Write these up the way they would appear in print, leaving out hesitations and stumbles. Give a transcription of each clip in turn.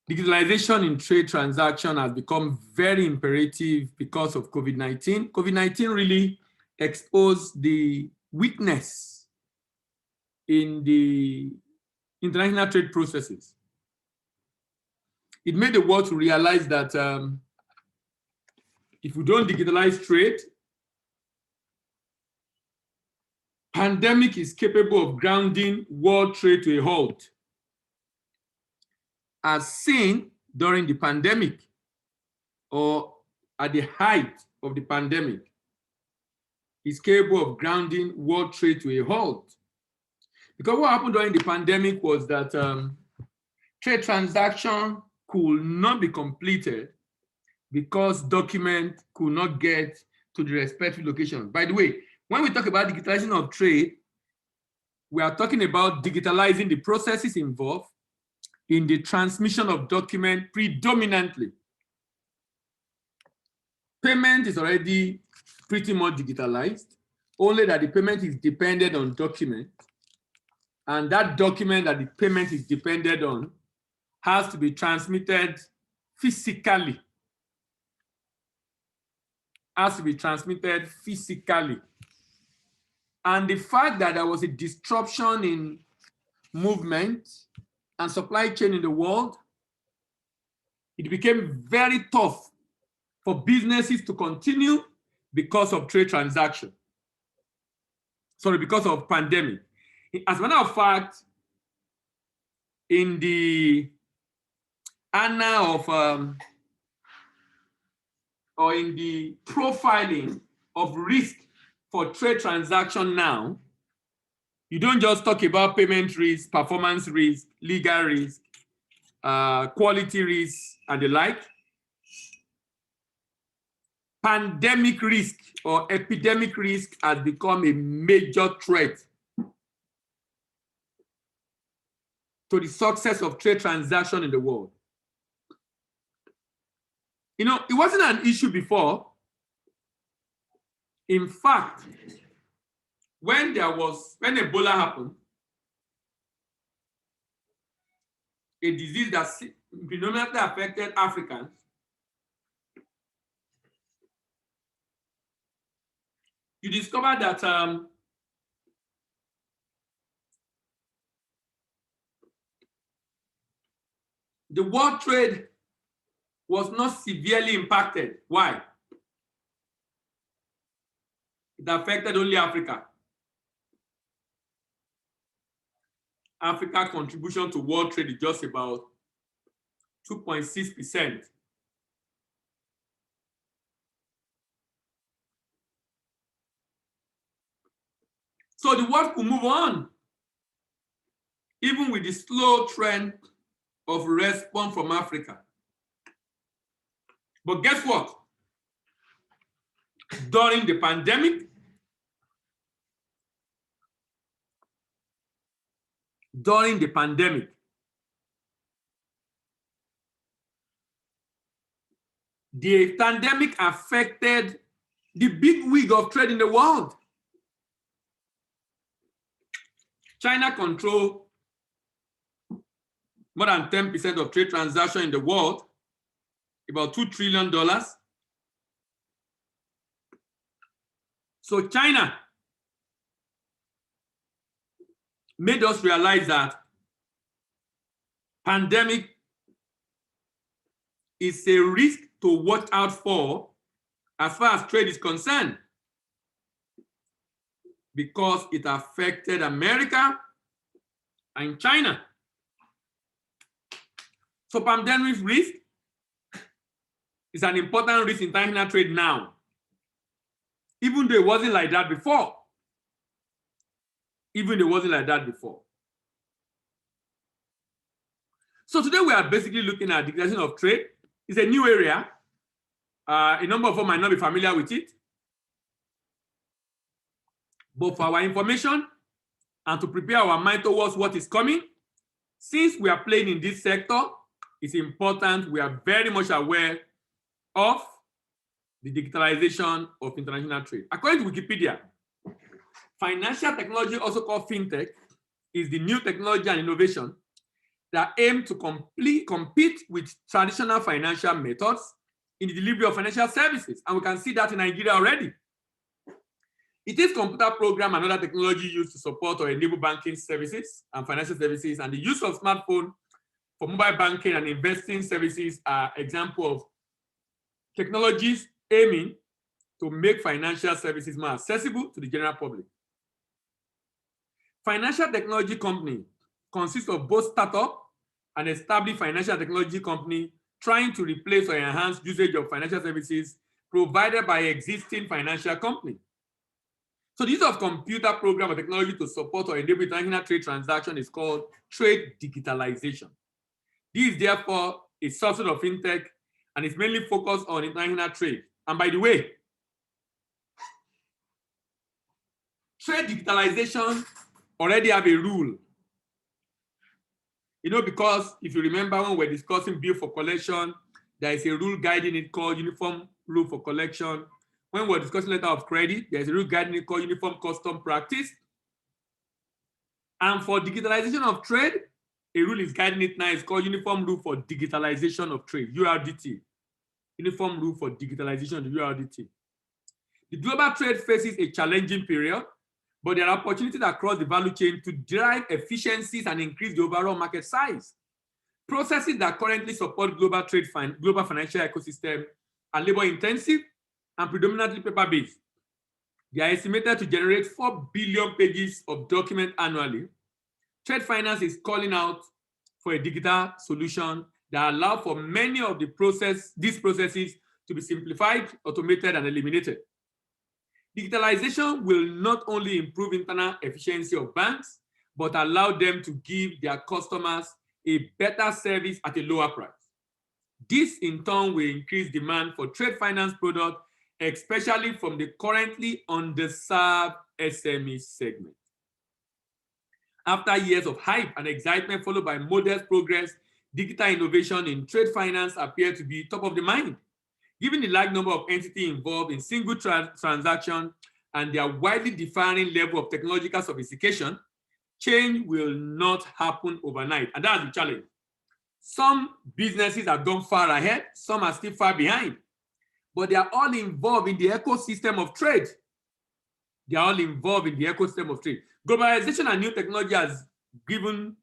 Digitalization in trade transaction has become very imperative because of COVID-19. COVID-19 really exposed the weakness in the international trade processes. It made the world to realize that if we don't digitalize trade, pandemic is capable of grounding world trade to a halt. As seen during the pandemic or at the height of the pandemic, is capable of grounding world trade to a halt. Because what happened during the pandemic was that trade transaction could not be completed because documents could not get to the respective locations. By the way, when we talk about digitalization of trade, we are talking about digitalizing the processes involved in the transmission of documents predominantly. Payment is already pretty much digitalized, only that the payment is dependent on document, and that document that the payment is dependent on has to be transmitted physically. Has to be transmitted physically. And the fact that there was a disruption in movement and supply chain in the world, it became very tough for businesses to continue because of trade transaction. Sorry, because of pandemic. As a matter of fact, in the annal of or in the profiling of risk for trade transaction now, you don't just talk about payment risk, performance risk, legal risk, quality risk, and the like. Pandemic risk or epidemic risk has become a major threat to the success of trade transaction in the world. You know, it wasn't an issue before. In fact, when Ebola happened, a disease that predominantly affected Africans, you discover that the world trade was not severely impacted. Why? It affected only Africa. Africa's contribution to world trade is just about 2.6%. So the world could move on, even with the slow trend of response from Africa. But guess what? During the pandemic, the pandemic affected the big wig of trade in the world. China controls more than 10% of trade transactions in the world, about $2 trillion. So China made us realize that pandemic is a risk to watch out for as far as trade is concerned, because it affected America and China. So pandemic risk is an important risk in international trade now, even though it wasn't like that before. So today we are basically looking at digitalization of trade. It's a new area. A number of us might not be familiar with it. But for our information and to prepare our mind towards what is coming, since we are playing in this sector, it's important we are very much aware of the digitalization of international trade. According to Wikipedia, financial technology, also called fintech, is the new technology and innovation that aim to compete with traditional financial methods in the delivery of financial services. And we can see that in Nigeria already. It is computer program and other technology used to support or enable banking services and financial services, and the use of smartphone for mobile banking and investing services are examples of technologies aiming to make financial services more accessible to the general public. Financial technology company consists of both startup and established financial technology company trying to replace or enhance usage of financial services provided by existing financial company. So the use of computer program or technology to support or enable international trade transaction is called trade digitalization. This is therefore a subset of fintech and is mainly focused on international trade. And by the way, trade digitalization already have a rule. You know, because if you remember when we're discussing bill for collection, there is a rule guiding it called uniform rule for collection. When we're discussing letter of credit, there's a rule guiding it called uniform custom practice. And for digitalization of trade, a rule is guiding it now. It's called uniform rule for digitalization of trade, URDT. Uniform rule for digitalization of URDT. The global trade faces a challenging period, but there are opportunities across the value chain to drive efficiencies and increase the overall market size. Processes that currently support global trade, global financial ecosystem are labor-intensive and predominantly paper-based. They are estimated to generate 4 billion pages of document annually. Trade finance is calling out for a digital solution that allow for many of these processes to be simplified, automated, and eliminated. Digitalization will not only improve internal efficiency of banks, but allow them to give their customers a better service at a lower price. This, in turn, will increase demand for trade finance products, especially from the currently underserved SME segment. After years of hype and excitement followed by modest progress, digital innovation in trade finance appear to be top of the mind. Given the large number of entities involved in single transaction and their widely differing level of technological sophistication, change will not happen overnight. And that's the challenge. Some businesses have gone far ahead, some are still far behind, but they are all involved in the ecosystem of trade. They are all involved in the ecosystem of trade. Globalization and new technology has driven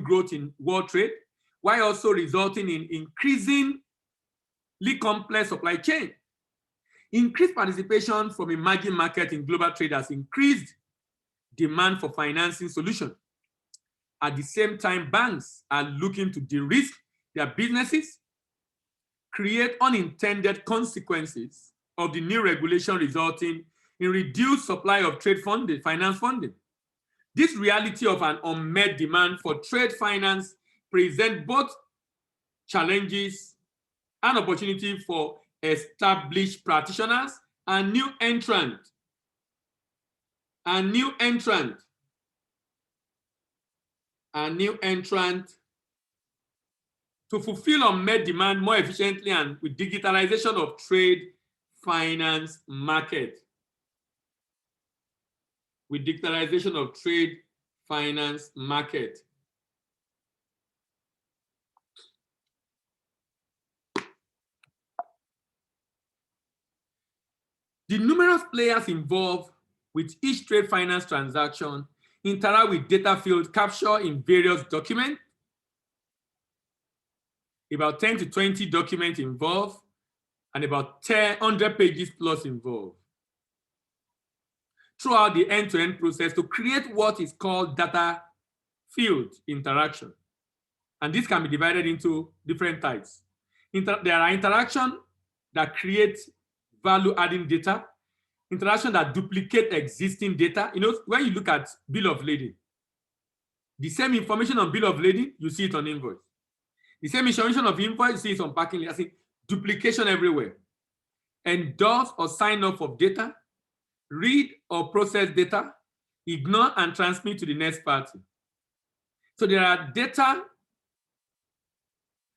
growth in world trade, while also resulting in increasingly complex supply chain. Increased participation from emerging markets in global trade has increased demand for financing solutions. At the same time, banks are looking to de-risk their businesses, create unintended consequences of the new regulation resulting in reduced supply of trade funding, finance funding. This reality of an unmet demand for trade finance presents both challenges and opportunity for established practitioners and new entrants. To fulfill unmet demand more efficiently and with digitalization of trade finance market. With digitalization of trade finance market. The numerous players involved with each trade finance transaction interact with data fields captured in various documents. About 10 to 20 documents involved and about 100 pages plus involved throughout the end-to-end process to create what is called data field interaction. And this can be divided into different types. There are interactions that create value-adding data, interaction that duplicate existing data. You know, when you look at bill of lading, the same information on bill of lading, you see it on invoice. The same information of invoice, you see it on packing. I see duplication everywhere. Endorse or sign off of data, read or process data, ignore and transmit to the next party. So there are data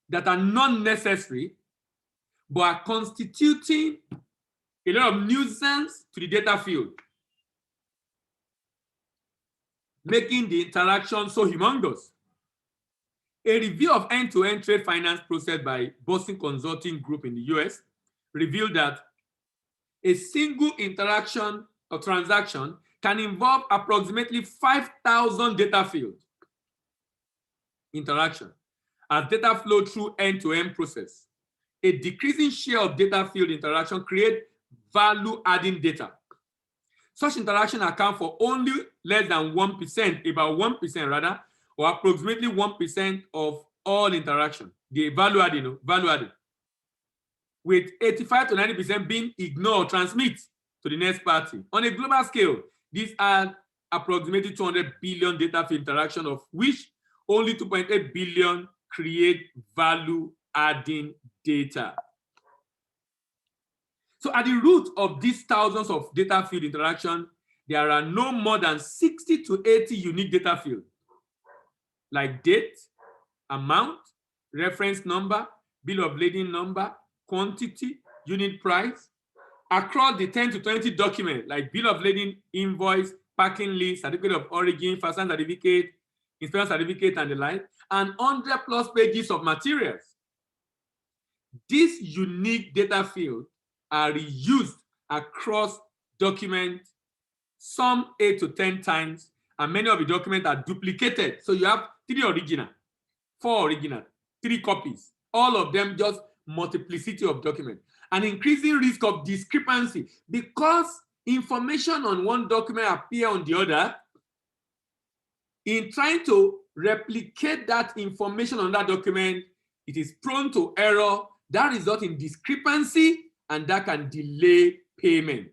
that are not necessary, but are constituting a lot of nuisance to the data field, making the interaction so humongous. A review of end-to-end trade finance process by Boston Consulting Group in the US revealed that a single interaction or transaction can involve approximately 5,000 data field interaction as data flow through end-to-end process. A decreasing share of data field interaction create value-adding data. Such interaction account for only less than 1%, about 1% rather, or approximately 1% of all interaction. The value-added, with 85 to 90% being ignored, transmit to the next party. On a global scale, these are approximately 200 billion data field interaction, of which only 2.8 billion create value-adding data. So at the root of these thousands of data field interaction, there are no more than 60 to 80 unique data fields, like date, amount, reference number, bill of lading number, quantity, unit price, across the 10 to 20 documents, like bill of lading, invoice, packing list, certificate of origin, first-hand certificate, inspection certificate, and the like, and 100+ pages of materials. These unique data fields are reused across documents, some 8 to 10 times, and many of the documents are duplicated. So you have 3 original, 4 original, 3 copies, all of them just multiplicity of documents. An increasing risk of discrepancy because information on one document appear on the other. In trying to replicate that information on that document, it is prone to error. That results in discrepancy, and that can delay payment.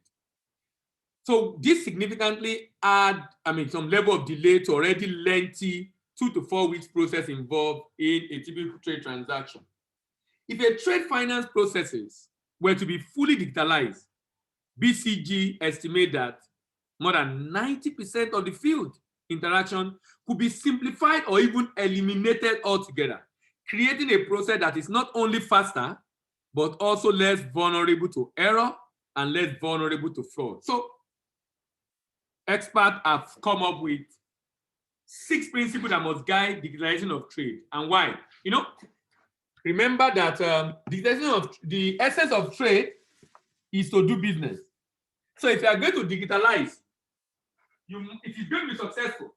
So this significantly add, some level of delay to already lengthy 2 to 4 weeks process involved in a typical trade transaction. If a trade finance processes were to be fully digitalized, BCG estimate that more than 90% of the field interaction could be simplified or even eliminated altogether, creating a process that is not only faster, but also less vulnerable to error and less vulnerable to fraud. So experts have come up with 6 principles that must guide digitalization of trade. And why? Remember that the essence of trade is to do business. So if you are going to digitalize, if it's going to be successful,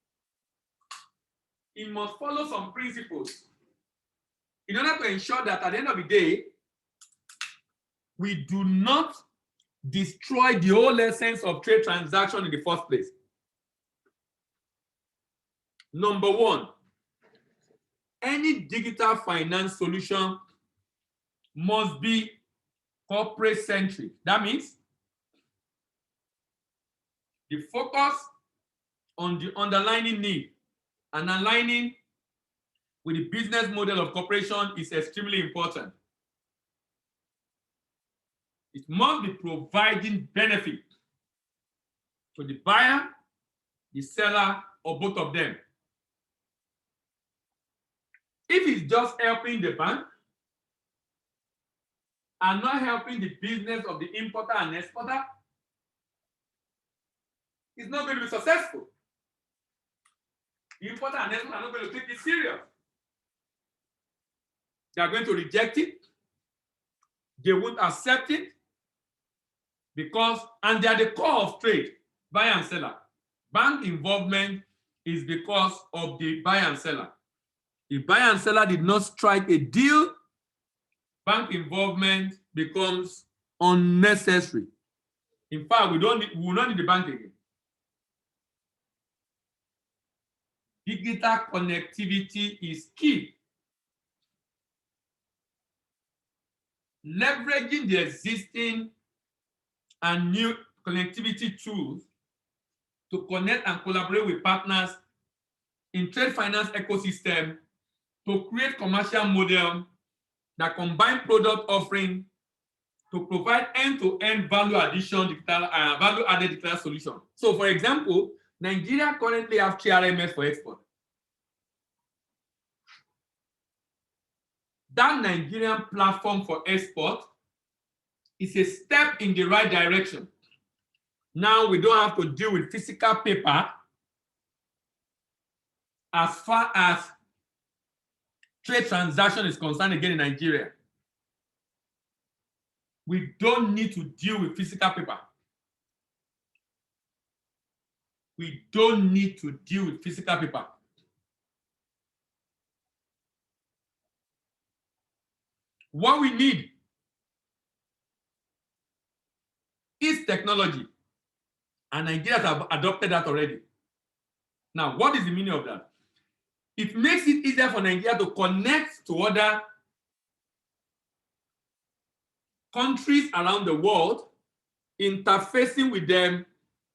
it must follow some principles in order to ensure that at the end of the day, we do not destroy the whole essence of trade transaction in the first place. Number 1, any digital finance solution must be corporate-centric. That means the focus on the underlying need and aligning with the business model of corporation is extremely important. It must be providing benefit to the buyer, the seller, or both of them. If it's just helping the bank and not helping the business of the importer and exporter, it's not going to be successful. The importer and exporter are not going to take it serious. They are going to reject it. They won't accept it and they are the core of trade, buyer and seller. Bank involvement is because of the buyer and seller. If buyer and seller did not strike a deal, bank involvement becomes unnecessary. In fact, we will not need the bank again. Digital connectivity is key. Leveraging the existing and new connectivity tools to connect and collaborate with partners in trade finance ecosystem to create commercial model that combine product offering to provide end-to-end value added digital solution. So for example, Nigeria currently have TRMS for export. That Nigerian platform for export is a step in the right direction. Now we don't have to deal with physical paper as far as trade transaction is concerned again in Nigeria, we don't need to deal with physical paper. We don't need to deal with physical paper. What we need is technology, and Nigerians have adopted that already. Now, what is the meaning of that? It makes it easier for Nigeria to connect to other countries around the world, interfacing with them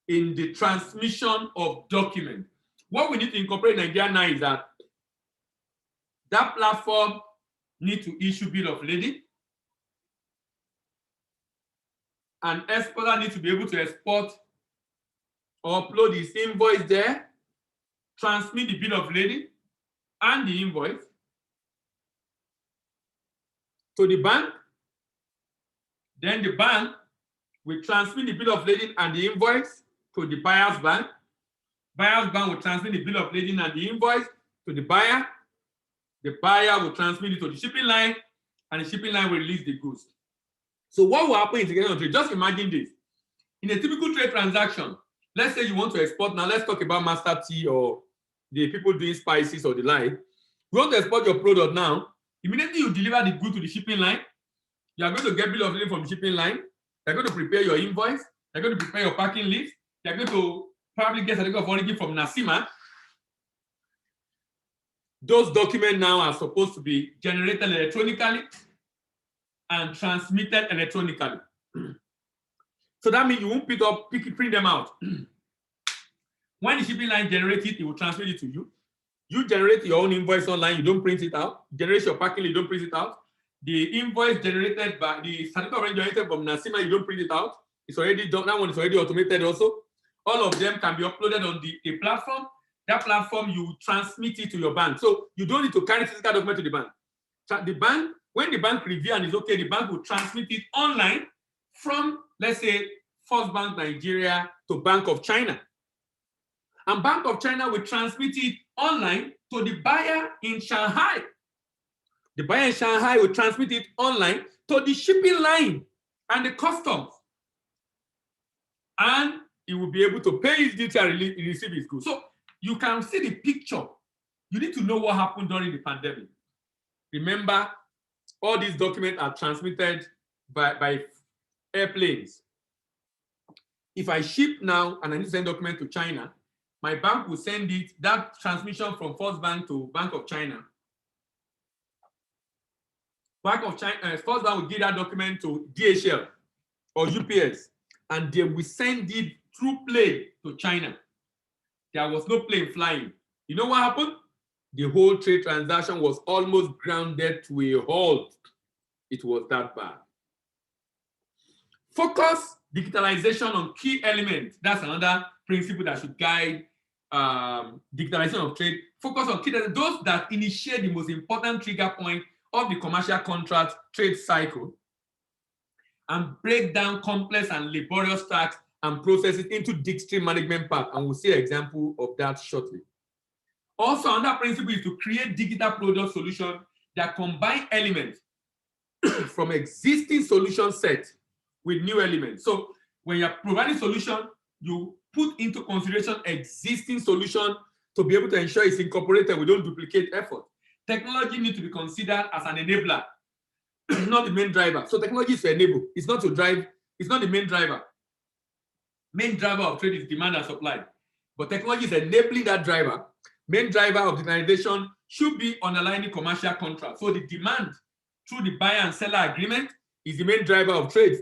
in the transmission of documents. What we need to incorporate in Nigeria now is that that platform needs to issue bill of lading. An exporter needs to be able to export or upload his invoice there, transmit the bill of lading and the invoice to the bank. Then the bank will transmit the bill of lading and the invoice to the buyer's bank. Buyer's bank will transmit the bill of lading and the invoice to the buyer. The buyer will transmit it to the shipping line, and the shipping line will release the goods. So what will happen in integration of trade? Just imagine this. In a typical trade transaction, let's say you want to export, now let's talk about Master Tea or the people doing spices or the like. You want to export your product now, immediately you deliver the good to the shipping line, you are going to get bill of lading from the shipping line, you're going to prepare your invoice, you're going to prepare your packing list, you're going to probably get a certificate of origin from NACIMA. Those documents now are supposed to be generated electronically and transmitted electronically. So that means you won't print them out. When the shipping line generates it, it will transmit it to you. You generate your own invoice online, you don't print it out. You generate your packing, you don't print it out. The invoice generated by the certificate of origin generated from NACIMA, you don't print it out. It's already done. That one is already automated also. All of them can be uploaded on a platform. That platform, you transmit it to your bank. So you don't need to carry physical document to the bank. The bank, when the bank review and is okay, the bank will transmit it online from, let's say, First Bank Nigeria to Bank of China. And Bank of China will transmit it online to the buyer in Shanghai. The buyer in Shanghai will transmit it online to the shipping line and the customs. And he will be able to pay his duty and receive his goods. So you can see the picture. You need to know what happened during the pandemic. Remember, all these documents are transmitted by airplanes. If I ship now and I need to send document to China, my bank will send it, that transmission from First Bank to Bank of China. Bank of China, First Bank will give that document to DHL or UPS, and they will send it through plane to China. There was no plane flying. You know what happened? The whole trade transaction was almost grounded to a halt. It was that bad. Focus digitalization on key elements. That's another principle that should guide digitalization of trade. Focus on key, those that initiate the most important trigger point of the commercial contract trade cycle, and break down complex and laborious tasks and processes into discrete management path. And we'll see an example of that shortly. Also, another principle is to create digital product solutions that combine elements from existing solution set with new elements. So when you're providing solution, you put into consideration existing solution to be able to ensure it's incorporated. We don't duplicate effort. Technology needs to be considered as an enabler, not the main driver. So technology is to enable. It's not to drive. It's not the main driver. Main driver of trade is demand and supply. But technology is enabling that driver. Main driver of digitalization should be underlying commercial contract. So the demand through the buyer and seller agreement is the main driver of trade.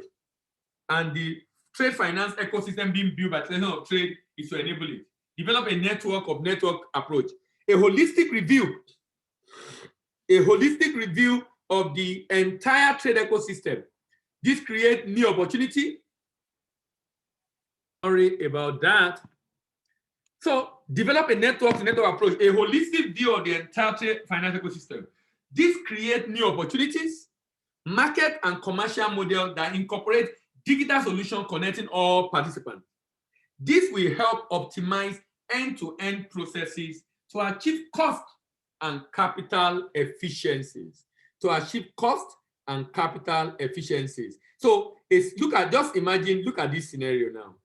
And the trade finance ecosystem being built by Continental of trade is to enable it. Develop a network approach. A holistic review of the entire trade ecosystem. This creates new opportunity. Sorry about that. So develop a network approach, a holistic view of the entire trade finance ecosystem. This creates new opportunities, market and commercial model that incorporate digital solution connecting all participants. This will help optimize end-to-end processes to achieve cost and capital efficiencies. To achieve cost and capital efficiencies. So it's look at this scenario now.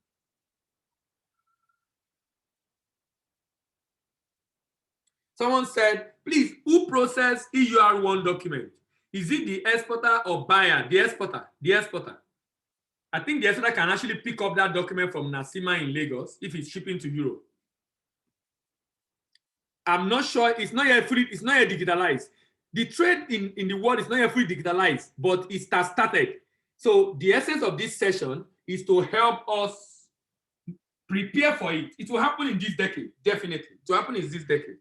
Someone said, please, who processed EUR1 document? Is it the exporter or buyer? The exporter. I think the exporter can actually pick up that document from Nasima in Lagos if it's shipping to Europe. I'm not sure. It's not yet digitalized. The trade in the world is not yet fully digitalized, but it has started. So the essence of this session is to help us prepare for it. It will happen in this decade, definitely. It will happen in this decade.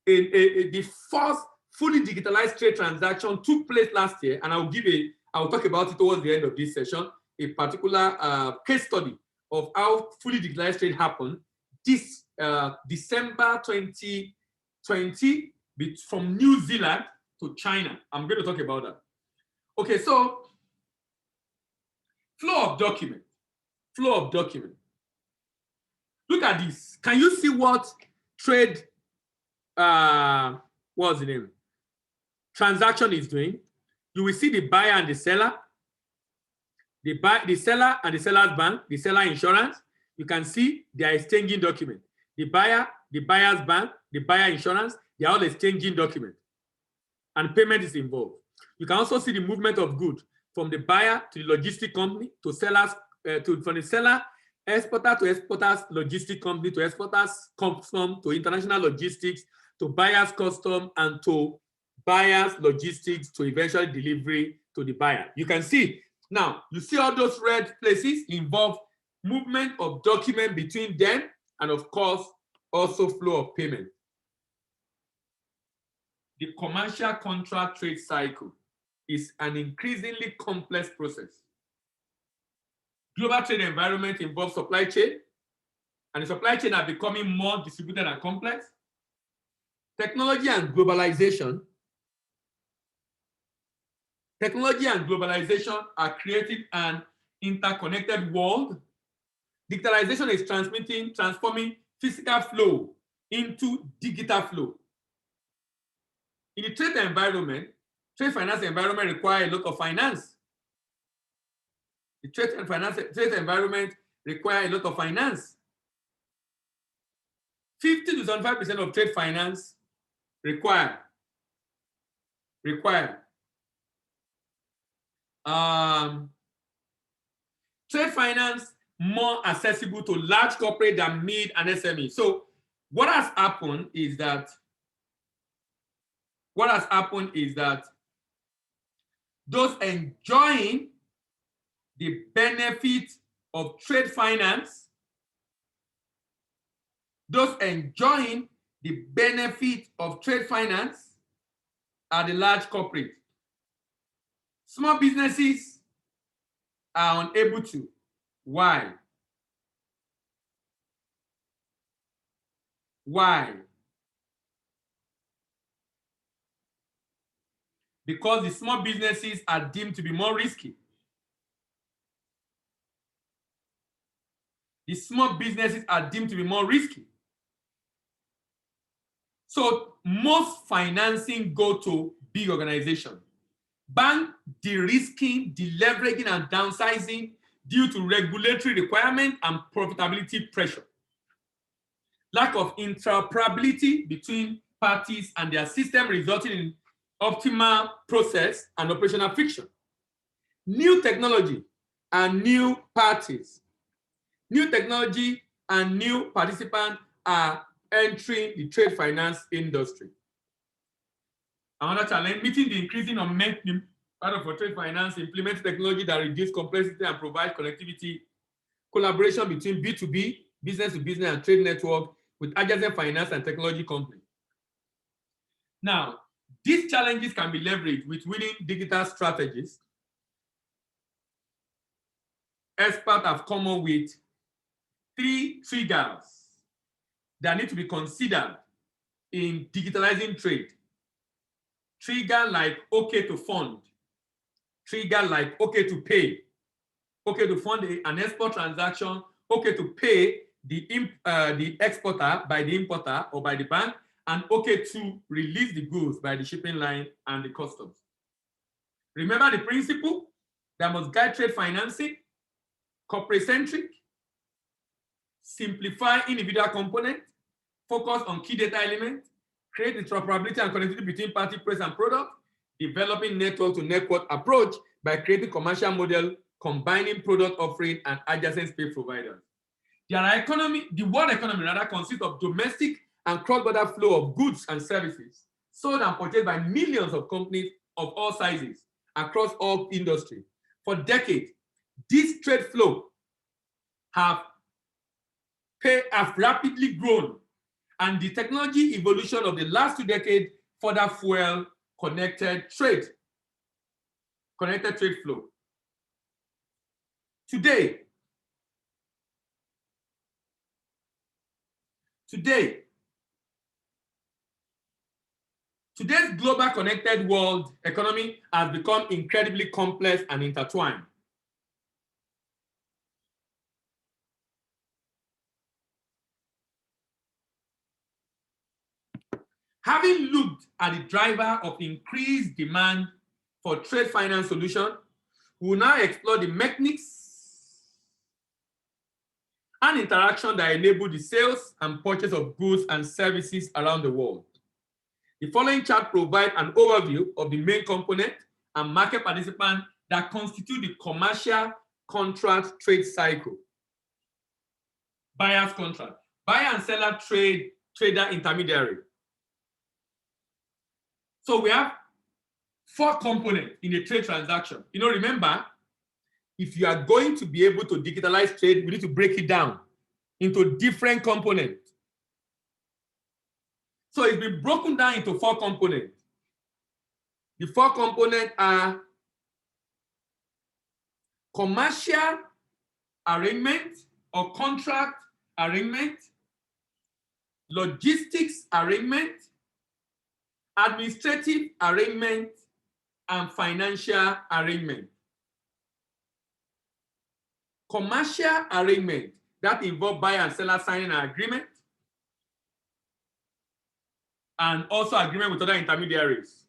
The first fully digitalized trade transaction took place last year, and I'll talk about it towards the end of this session, a particular case study of how fully digitalized trade happened this December 2020 from New Zealand to China. I'm going to talk about that. Okay, so flow of document. Look at this. Can you see what trade what's the name? Transaction is doing? You will see the buyer and the seller, the seller and the seller's bank, the seller insurance. You can see they are exchanging document. The buyer, the buyer's bank, the buyer insurance, they are all exchanging document. And payment is involved. You can also see the movement of goods from the buyer to the logistic company to sellers, from the seller, exporter to exporters, logistic company to exporters, custom to international logistics, to buyers custom, and to buyers logistics to eventually delivery to the buyer. You can see now, you see all those red places involve movement of document between them, and of course also flow of payment. The commercial contract trade cycle is an increasingly complex process. Global trade environment involves supply chain, and the supply chain are becoming more distributed and complex. Technology and globalization are creating an interconnected world. Digitalization is transforming physical flow into digital flow. In the trade finance environment requires a lot of finance. The trade environment requires a lot of finance. 50 to 75% of trade finance require trade finance more accessible to large corporate than mid and SME. So what has happened is that those enjoying the benefit of trade finance, are the large corporate. Small businesses are unable to. Why? Because the small businesses are deemed to be more risky. So most financing go to big organizations. Bank de-risking, deleveraging, and downsizing due to regulatory requirement and profitability pressure. Lack of interoperability between parties and their system resulting in optimal process and operational friction. New technology and new participants are entering the trade finance industry. Another challenge, meeting the increasing unmet part of trade finance, implement technology that reduce complexity and provide connectivity, collaboration between B2B, business to business, and trade network with adjacent finance and technology companies. Now, these challenges can be leveraged with winning digital strategies. Experts have come up with 3 triggers that need to be considered in digitalizing trade. Trigger like okay to fund, trigger like okay to pay, okay to fund an export transaction, okay to pay the exporter by the importer or by the bank, and okay to release the goods by the shipping line and the customs. Remember the principle that must guide trade financing: corporate-centric, simplify individual components, focus on key data elements, create interoperability and connectivity between party, press, and product, developing network-to-network approach by creating commercial model, combining product offering and adjacent space providers. The world economy rather consists of domestic and cross-border flow of goods and services sold and purchased by millions of companies of all sizes across all industries. For decades, this trade flow have rapidly grown, and the technology evolution of the last 2 decades further fuel connected trade flow. Today's global connected world economy has become incredibly complex and intertwined. Having looked at the driver of increased demand for trade finance solutions, we will now explore the mechanics and interaction that enable the sales and purchase of goods and services around the world. The following chart provides an overview of the main component and market participants that constitute the commercial contract trade cycle. Buyer's contract, buyer and seller trader intermediary. So we have 4 components in a trade transaction. Remember, if you are going to be able to digitalize trade, we need to break it down into different components. So it's been broken down into 4 components. The 4 components are commercial arrangement or contract arrangement, logistics arrangement, administrative arrangement, and financial arrangement. Commercial arrangement, that involve buyer and seller signing an agreement, and also agreement with other intermediaries.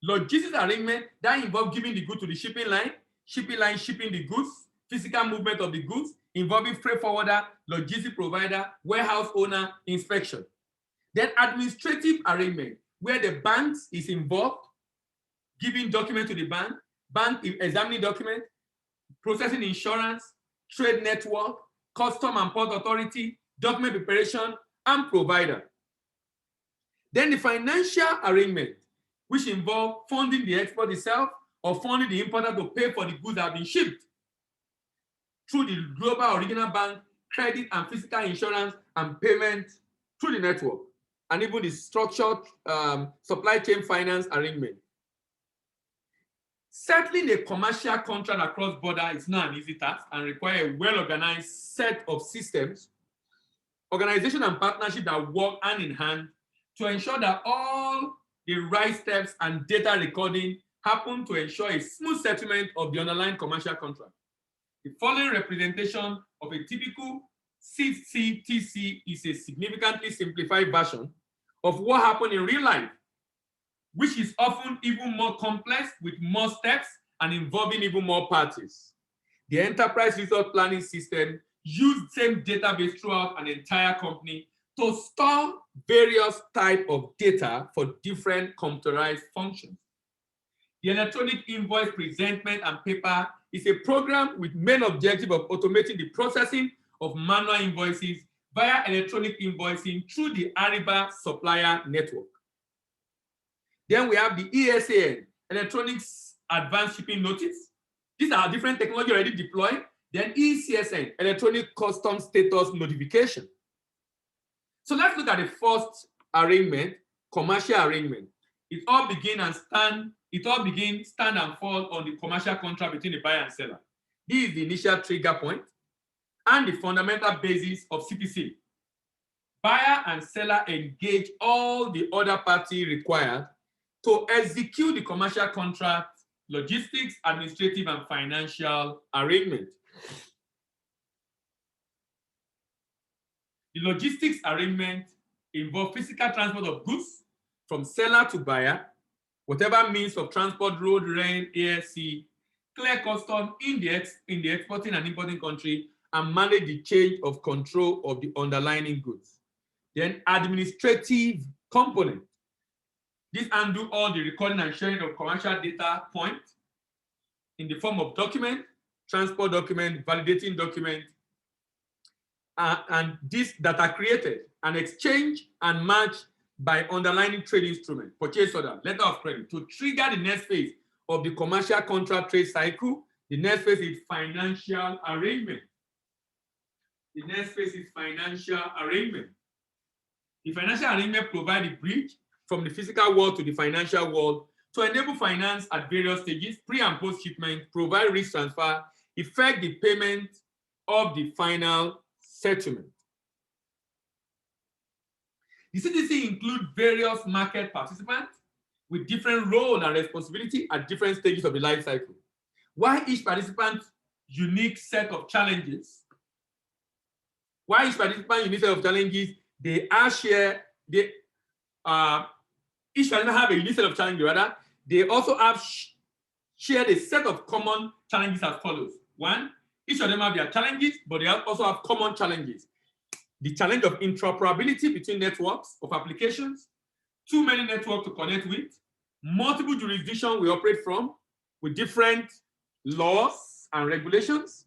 Logistics arrangement, that involve giving the goods to the shipping line shipping the goods, physical movement of the goods, involving freight forwarder, logistic provider, warehouse owner, inspection. Then administrative arrangement, where the bank is involved, giving document to the bank examining document, processing insurance, trade network, custom and port authority, document preparation, and provider. Then the financial arrangement, which involve funding the export itself or funding the importer to pay for the goods that have been shipped through the global original bank, credit and physical insurance, and payment through the network, and even the structured supply chain finance arrangement. Settling a commercial contract across border is not an easy task and requires a well-organized set of systems, organization and partnership that work hand in hand to ensure that all the right steps and data recording happen to ensure a smooth settlement of the underlying commercial contract. The following representation of a typical CCTC is a significantly simplified version of what happened in real life, which is often even more complex with more steps and involving even more parties. The enterprise resource planning system uses the same database throughout an entire company to store various types of data for different computerized functions. The electronic invoice presentment and paper is a program with main objective of automating the processing of manual invoices via electronic invoicing through the Ariba supplier network. Then we have the ESAN, Electronic Advanced Shipping Notice. These are different technology already deployed. Then ECSN, Electronic Custom Status Notification. So let's look at the first arrangement, commercial arrangement. It all begins stand and fall on the commercial contract between the buyer and seller. This is the initial trigger point and the fundamental basis of CPC. Buyer and seller engage all the other parties required to execute the commercial contract, logistics, administrative, and financial arrangement. The logistics arrangement involve physical transport of goods from seller to buyer, whatever means of transport, road, rail, air, sea, clear custom in the exporting and importing country, and manage the change of control of the underlying goods. Then administrative component. This handle all the recording and sharing of commercial data points in the form of document, transport document, validating document, and these that are created and exchanged and matched by underlying trade instrument, purchase order, letter of credit, to trigger the next phase of the commercial contract trade cycle. The next phase is financial arrangement. The next phase is financial arrangement. The financial arrangement provides the bridge from the physical world to the financial world to enable finance at various stages, pre and post shipment, provide risk transfer, effect the payment of the final settlement. The CTC includes various market participants with different role and responsibility at different stages of the life cycle. While each participant's unique set of challenges, they are share, each participant have a unique set of challenges, rather, they also have shared a set of common challenges as follows. One, each of them have their challenges, but they also have common challenges. The challenge of interoperability between networks of applications, too many networks to connect with, multiple jurisdictions we operate from with different laws and regulations,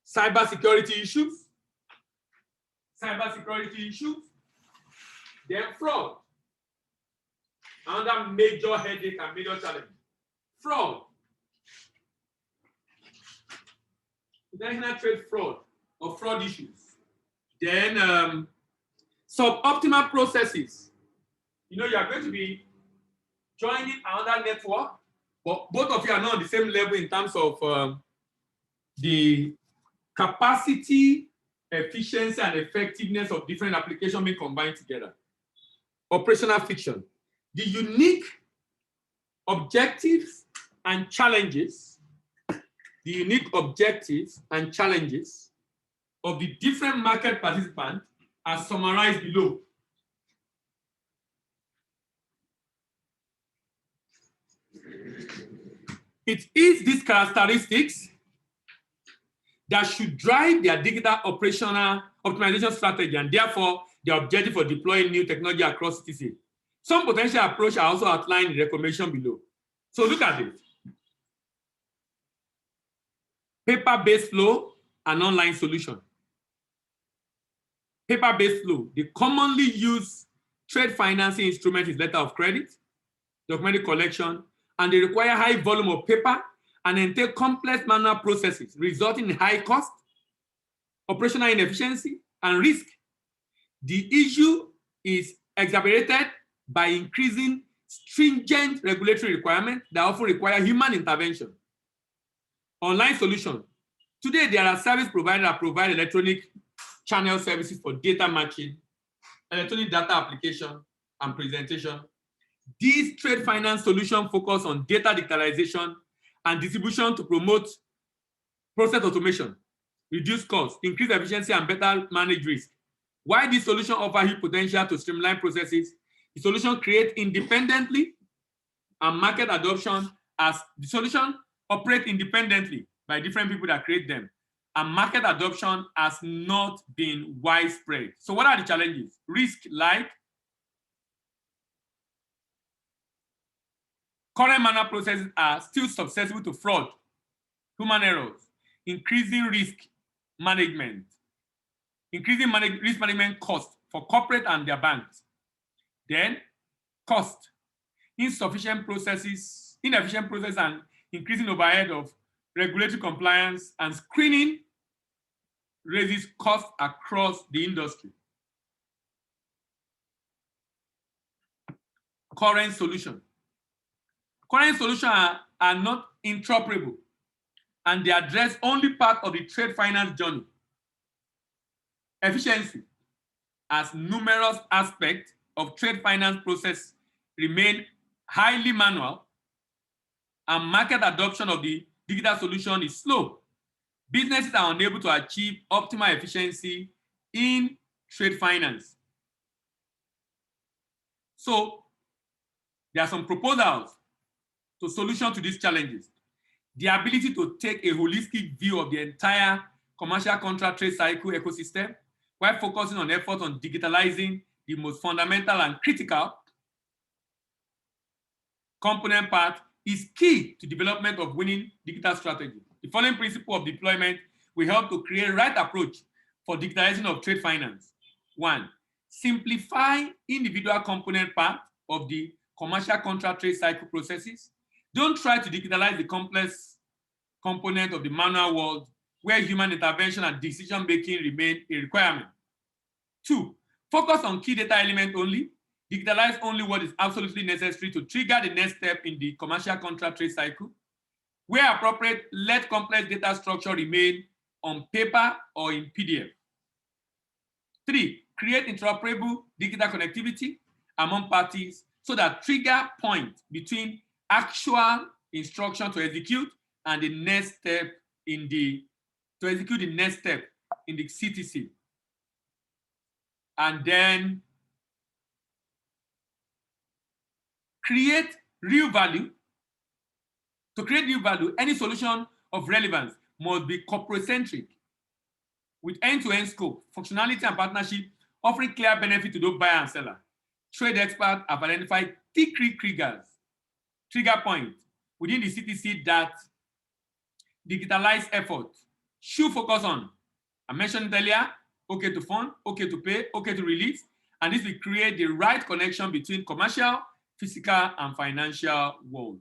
cybersecurity issues, then fraud, another major headache and major challenge. Fraud, international trade fraud or fraud issues. Then suboptimal processes. You are going to be joining another network, but both of you are not on the same level in terms of the capacity, efficiency, and effectiveness of different applications being combined together. Operational friction. The unique objectives and challenges, of the different market participants are summarized below. It is these characteristics that should drive their digital operational optimization strategy and therefore the objective for deploying new technology across CTC. Some potential approaches are also outlined in the recommendation below. So look at it. Paper-based flow and online solution. Paper-based flow. The commonly used trade financing instrument is letter of credit, document collection, and they require high volume of paper and entail complex manual processes, resulting in high cost, operational inefficiency, and risk. The issue is exacerbated by increasing stringent regulatory requirements that often require human intervention. Online solution. Today, there are service providers that provide electronic channel services for data matching, electronic data application, and presentation. These trade finance solutions focus on data digitalization and distribution to promote process automation, reduce costs, increase efficiency, and better manage risk. While this solution offers huge potential to streamline processes, the solution creates independently and market adoption as the solution operates independently by different people that create them, and market adoption has not been widespread. So what are the challenges? Risk like current manual processes are still susceptible to fraud, human errors, increasing risk management costs for corporate and their banks. Then cost, inefficient processes and increasing overhead of regulatory compliance and screening raises costs across the industry. Current solutions are not interoperable and they address only part of the trade finance journey. Efficiency, as numerous aspects of trade finance process remain highly manual and market adoption of the digital solution is slow. Businesses are unable to achieve optimal efficiency in trade finance. So there are some proposals to solution to these challenges. The ability to take a holistic view of the entire commercial contract trade cycle ecosystem while focusing on efforts on digitalizing the most fundamental and critical component part is key to development of winning digital strategy. The following principle of deployment will help to create the right approach for digitalization of trade finance. 1. Simplify individual component part of the commercial contract trade cycle processes. Don't try to digitalize the complex component of the manual world where human intervention and decision-making remain a requirement. 2. Focus on key data element only. Digitalize only what is absolutely necessary to trigger the next step in the commercial contract trade cycle. Where appropriate, let complex data structure remain on paper or in PDF. 3. Create interoperable digital connectivity among parties so that trigger point between actual instruction to execute and the next step in the CTC. And then create real value. To create real value, any solution of relevance must be corporate-centric with end-to-end scope, functionality, and partnership, offering clear benefit to those buyer and seller. Trade experts have identified trigger points within the CTC that digitalized effort should focus on. I mentioned earlier, okay to fund, okay to pay, okay to release, and this will create the right connection between commercial, physical, and financial world.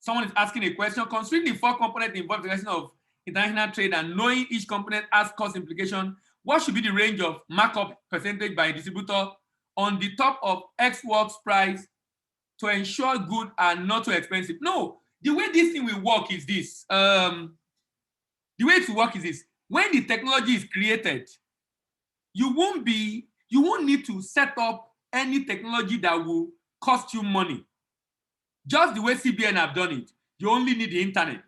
Someone is asking a question. Considering the 4 components involved in the question of international trade and knowing each component has cost implication, what should be the range of markup percentage by a distributor on the top of X works price to ensure goods are not too expensive? No, the way this thing will work is this. The way it will work is this. When the technology is created, you won't need to set up any technology that will cost you money. Just the way CBN have done it, you only need the internet.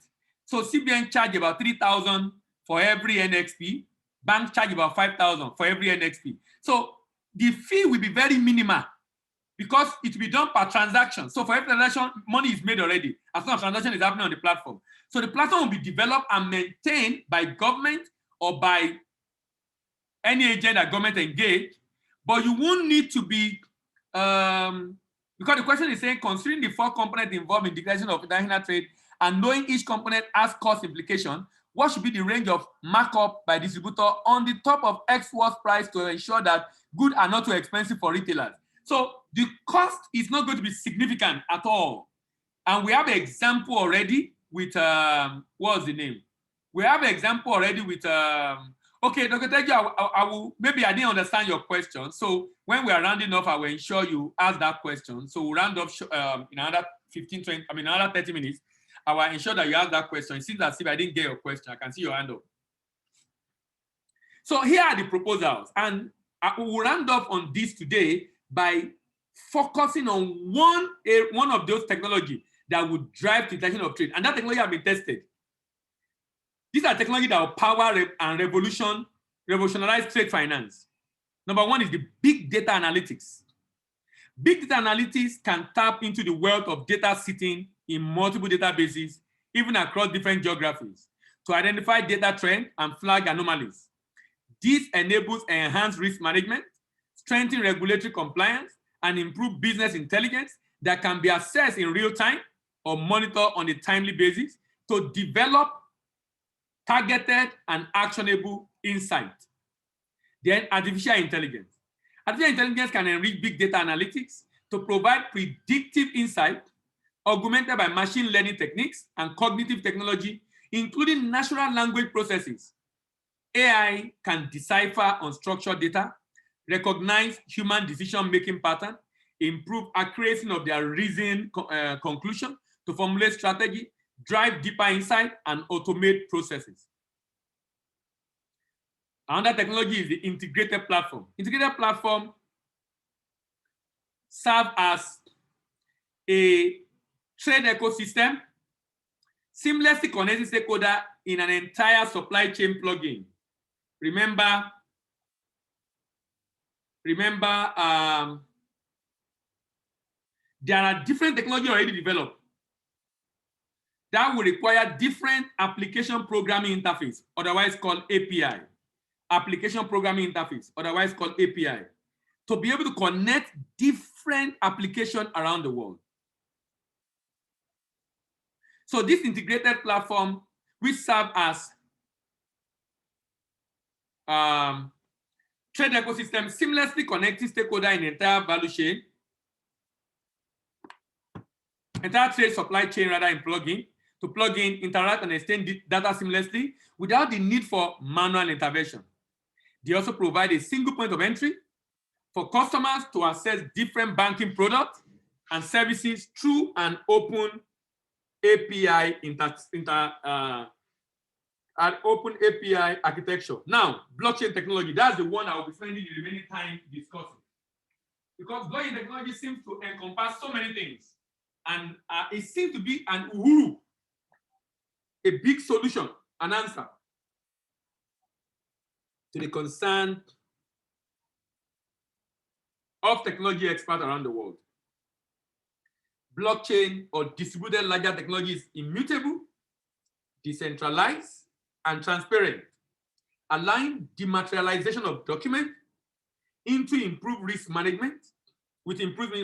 So CBN charge about 3,000 for every NXP. Banks charge about 5,000 for every NXP. So the fee will be very minimal because it will be done per transaction. So for every transaction, money is made already as long as transaction is happening on the platform. So the platform will be developed and maintained by government or by any agent that government engage, but you won't need to be because the question is saying, considering the 4 components involved in declaration of international trade and knowing each component has cost implication, what should be the range of markup by distributor on the top of X worth price to ensure that goods are not too expensive for retailers? So the cost is not going to be significant at all. And we have an example already with, what's the name? We have an example already with, okay, Dr. Teju, I will, maybe I didn't understand your question. So when we are rounding off, I will ensure you ask that question. So we'll round off in another 30 minutes. I will ensure that you ask that question. It seems as if I didn't get your question. I can see your hand up. So here are the proposals. And I will round off on this today by focusing on one of those technologies that would drive the direction of trade. And that technology has been tested. These are technologies that will power and revolutionize trade finance. Number 1 is the big data analytics. Big data analytics can tap into the wealth of data sitting in multiple databases, even across different geographies, to identify data trends and flag anomalies. This enables enhanced risk management, strengthen regulatory compliance, and improve business intelligence that can be assessed in real time or monitored on a timely basis to develop targeted and actionable insight. Then artificial intelligence. Artificial intelligence can enrich big data analytics to provide predictive insight augmented by machine learning techniques and cognitive technology, including natural language processes. AI can decipher unstructured data, recognize human decision-making pattern, improve accuracy of their reason conclusion to formulate strategy, drive deeper insight, and automate processes. Another technology is the integrated platform. Integrated platform serves as a trade ecosystem, seamlessly connecting stakeholders in an entire supply chain plugin. Remember, remember, there are different technologies already developed that will require different application programming interface, otherwise called API. Application programming interface, otherwise called API, to be able to connect different applications around the world. So this integrated platform, which serve as trade ecosystem, seamlessly connecting stakeholders in the entire value chain, entire trade supply chain rather in plugin, to plug in, interact, and exchange data seamlessly without the need for manual intervention. They also provide a single point of entry for customers to access different banking products and services through an open API open API architecture. Now, blockchain technology, that's the one I will be spending the remaining time discussing. Because blockchain technology seems to encompass so many things. And it seems to be an uhuru, a big solution, an answer to the concern of technology experts around the world. Blockchain or distributed ledger technology is immutable, decentralized, and transparent, allowing dematerialization of documents into improved risk management. With improvement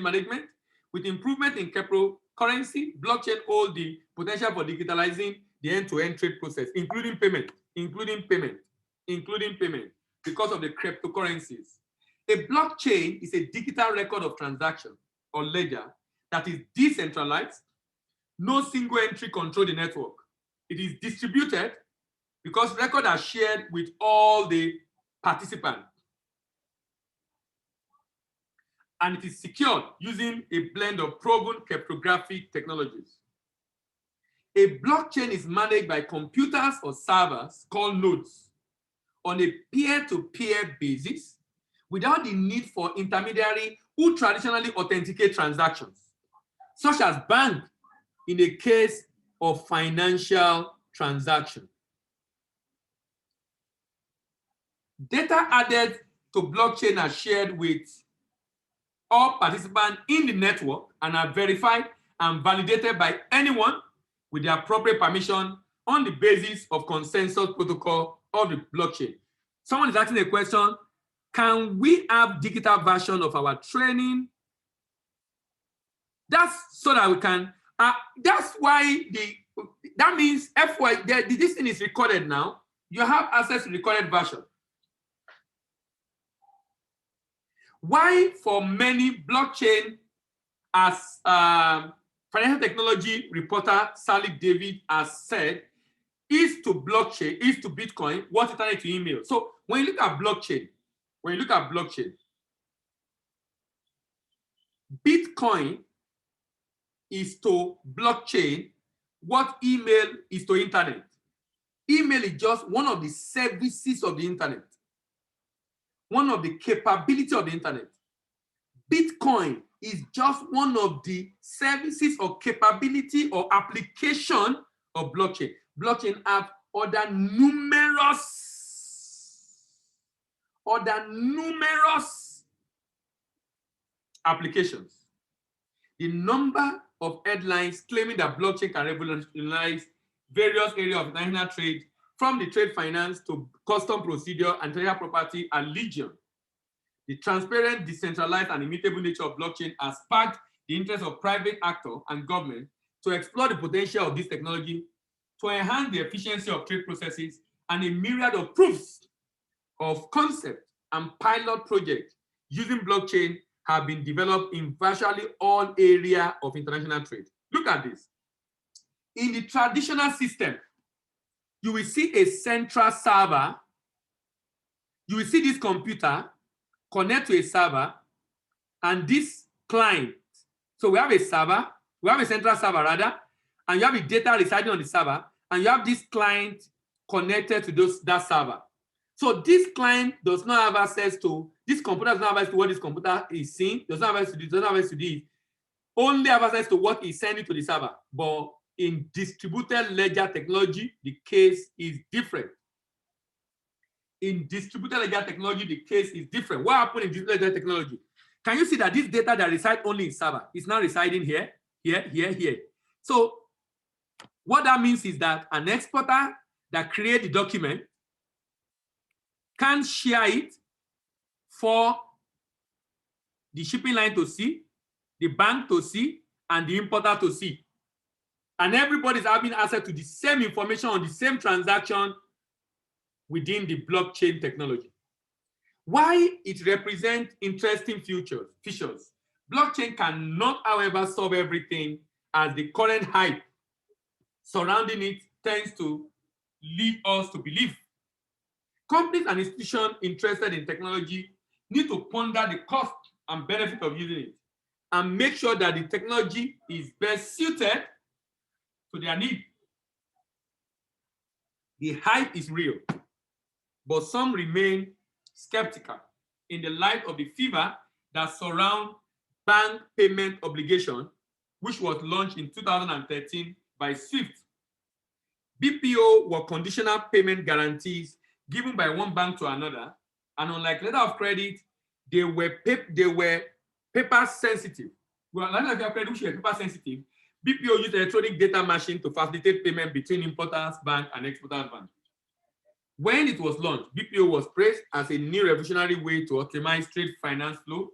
in cryptocurrency, blockchain holds the potential for digitalizing the end-to-end trade process, including payment, because of the cryptocurrencies. A blockchain is a digital record of transaction or ledger that is decentralized. No single entry control the network. It is distributed because records are shared with all the participants. And it is secured using a blend of proven cryptographic technologies. A blockchain is managed by computers or servers called nodes on a peer-to-peer basis without the need for intermediary who traditionally authenticate transactions, such as bank in the case of financial transaction. Data added to blockchain are shared with all participants in the network and are verified and validated by anyone with the appropriate permission on the basis of consensus protocol of the blockchain. Someone is asking a question, can we have digital version of our training? That's so that we can, that's why that means FY, this thing is recorded now. You have access to recorded version. Why for many blockchain, as financial technology reporter Sally David has said, is to blockchain, is to Bitcoin what Internet to email. So when you look at blockchain, Bitcoin is to blockchain what email is to Internet. Email is just one of the services of the Internet, one of the capabilities of the Internet. Bitcoin is just one of the services or capability or application of blockchain. Blockchain have other numerous applications. The number of headlines claiming that blockchain can revolutionize various areas of international trade, from the trade finance to custom procedure and intellectual property, are legion. The transparent, decentralized, and immutable nature of blockchain has sparked the interest of private actors and government to explore the potential of this technology to enhance the efficiency of trade processes, and a myriad of proofs of concept and pilot projects using blockchain have been developed in virtually all areas of international trade. Look at this. In the traditional system, you will see a central server. You will see this computer connect to a server and this client. So we have a server, we have a central server rather, and you have the data residing on the server, and you have this client connected to that server. So this client does not have access to, this computer does not have access to what this computer is seeing, does not have access to this, does not have access to this, only have access to what is sending to the server. But in distributed ledger technology, the case is different. In distributed ledger technology, the case is different. What happened in distributed ledger technology? Can you see that this data that resides only in server is now residing here, here, here, here? So what that means is that an exporter that creates the document can share it for the shipping line to see, the bank to see, and the importer to see. And everybody's having access to the same information on the same transaction within the blockchain technology. Why it represents interesting features. Blockchain cannot, however, solve everything, as the current hype surrounding it tends to lead us to believe. Companies and institutions interested in technology need to ponder the cost and benefit of using it and make sure that the technology is best suited to their need. The hype is real, but some remain skeptical in the light of the fever that surrounds bank payment obligation, which was launched in 2013 by SWIFT. BPO were conditional payment guarantees given by one bank to another, and unlike letter of credit, they were paper sensitive. Well, letter of credit, which were paper sensitive, BPO used electronic data machine to facilitate payment between importers bank and exporters bank. When it was launched, BPO was praised as a new revolutionary way to optimize trade finance flow.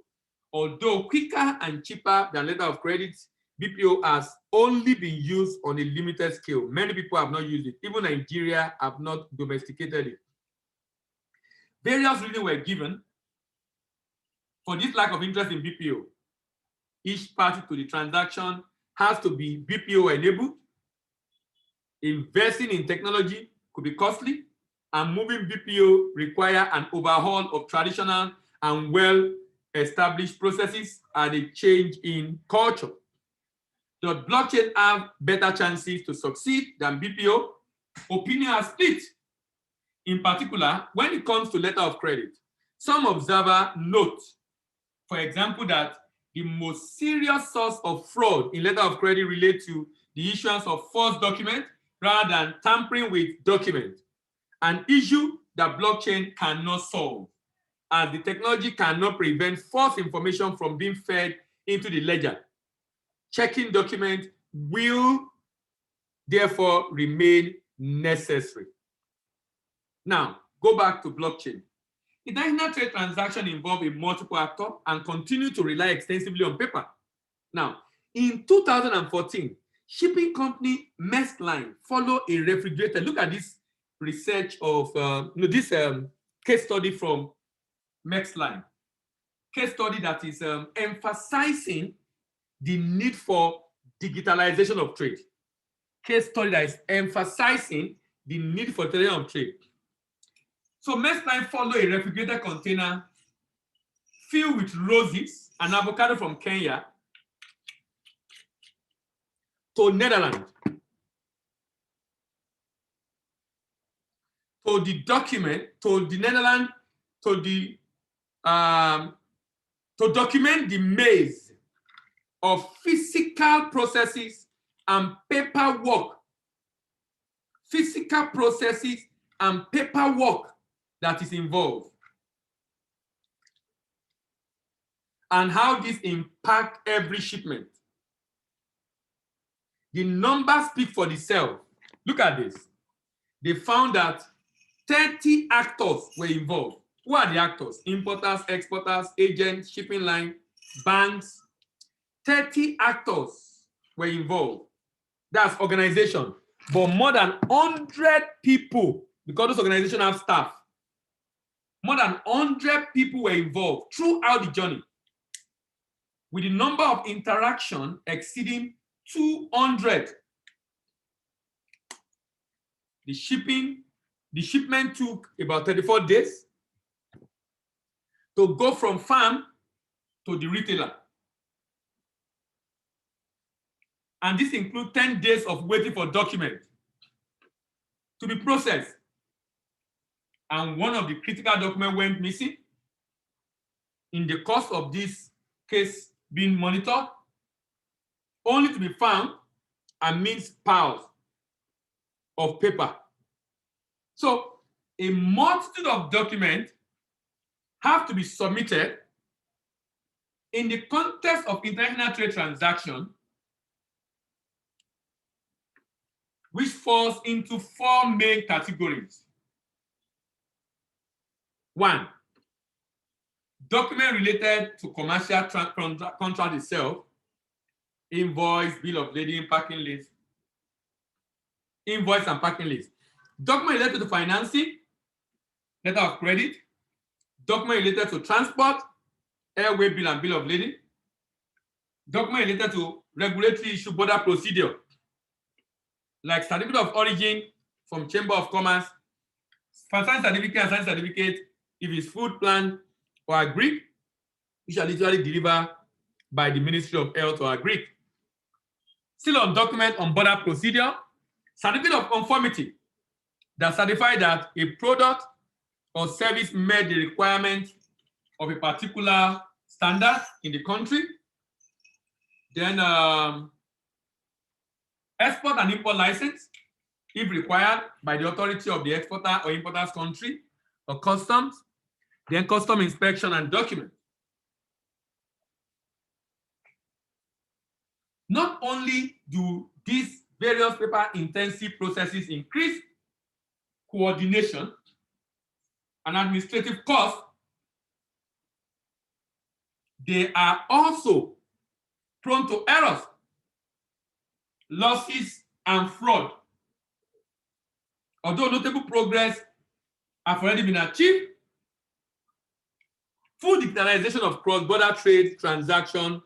Although quicker and cheaper than letter of credit, BPO has only been used on a limited scale. Many people have not used it. Even Nigeria have not domesticated it. Various reasons were given for this lack of interest in BPO. Each party to the transaction has to be BPO enabled. Investing in technology could be costly, and moving BPO require an overhaul of traditional and well-established processes and a change in culture. Does blockchain have better chances to succeed than BPO? Opinion are split. In particular, when it comes to letter of credit, some observers note, for example, that the most serious source of fraud in letter of credit relates to the issuance of false documents rather than tampering with documents, an issue that blockchain cannot solve, as the technology cannot prevent false information from being fed into the ledger. Checking documents will therefore remain necessary. Now, go back to blockchain. International trade transactions involve a multiple actor and continue to rely extensively on paper. Now, in 2014, shipping company Maersk Line followed a refrigerator. Look at this research of this case study from Maersk Line. Case study that is emphasizing the need for digitalization of trade. Case study that is emphasizing the need for digitalization of trade. So Maersk Line followed a refrigerated container filled with roses and avocado from Kenya to Netherlands. To the document, to the Netherlands, to document the maze of physical processes and paperwork. Physical processes and paperwork that is involved, and how this impacts every shipment. The numbers speak for themselves. Look at this. They found that 30 actors were involved. Who are the actors? Importers, exporters, agents, shipping line, banks. 30 actors were involved. That's organization. But more than 100 people, because those organizations have staff, more than 100 people were involved throughout the journey, with the number of interactions exceeding 200. The shipment took about 34 days to go from farm to the retailer. And this includes 10 days of waiting for documents to be processed. And one of the critical documents went missing. In the course of this case being monitored, only to be found amidst piles of paper. So a multitude of documents have to be submitted in the context of international trade transaction, which falls into 4 main categories. 1, document related to commercial contract itself, invoice, bill of lading, packing list, invoice and packing list. Document related to financing, letter of credit, document related to transport, airway bill and bill of lading, document related to regulatory issue border procedure, like certificate of origin from Chamber of Commerce, sign certificate and sign certificate if it's food plant or agric, which are literally delivered by the Ministry of Health or agric. Still on document on border procedure, certificate of conformity that certify that a product or service met the requirement of a particular standard in the country. Then export and import license, if required by the authority of the exporter or importer's country, or customs, then custom inspection and document. Not only do these various paper-intensive processes increase coordination and administrative costs, they are also prone to errors, losses, and fraud. Although notable progress have already been achieved, full digitalization of cross-border trade transaction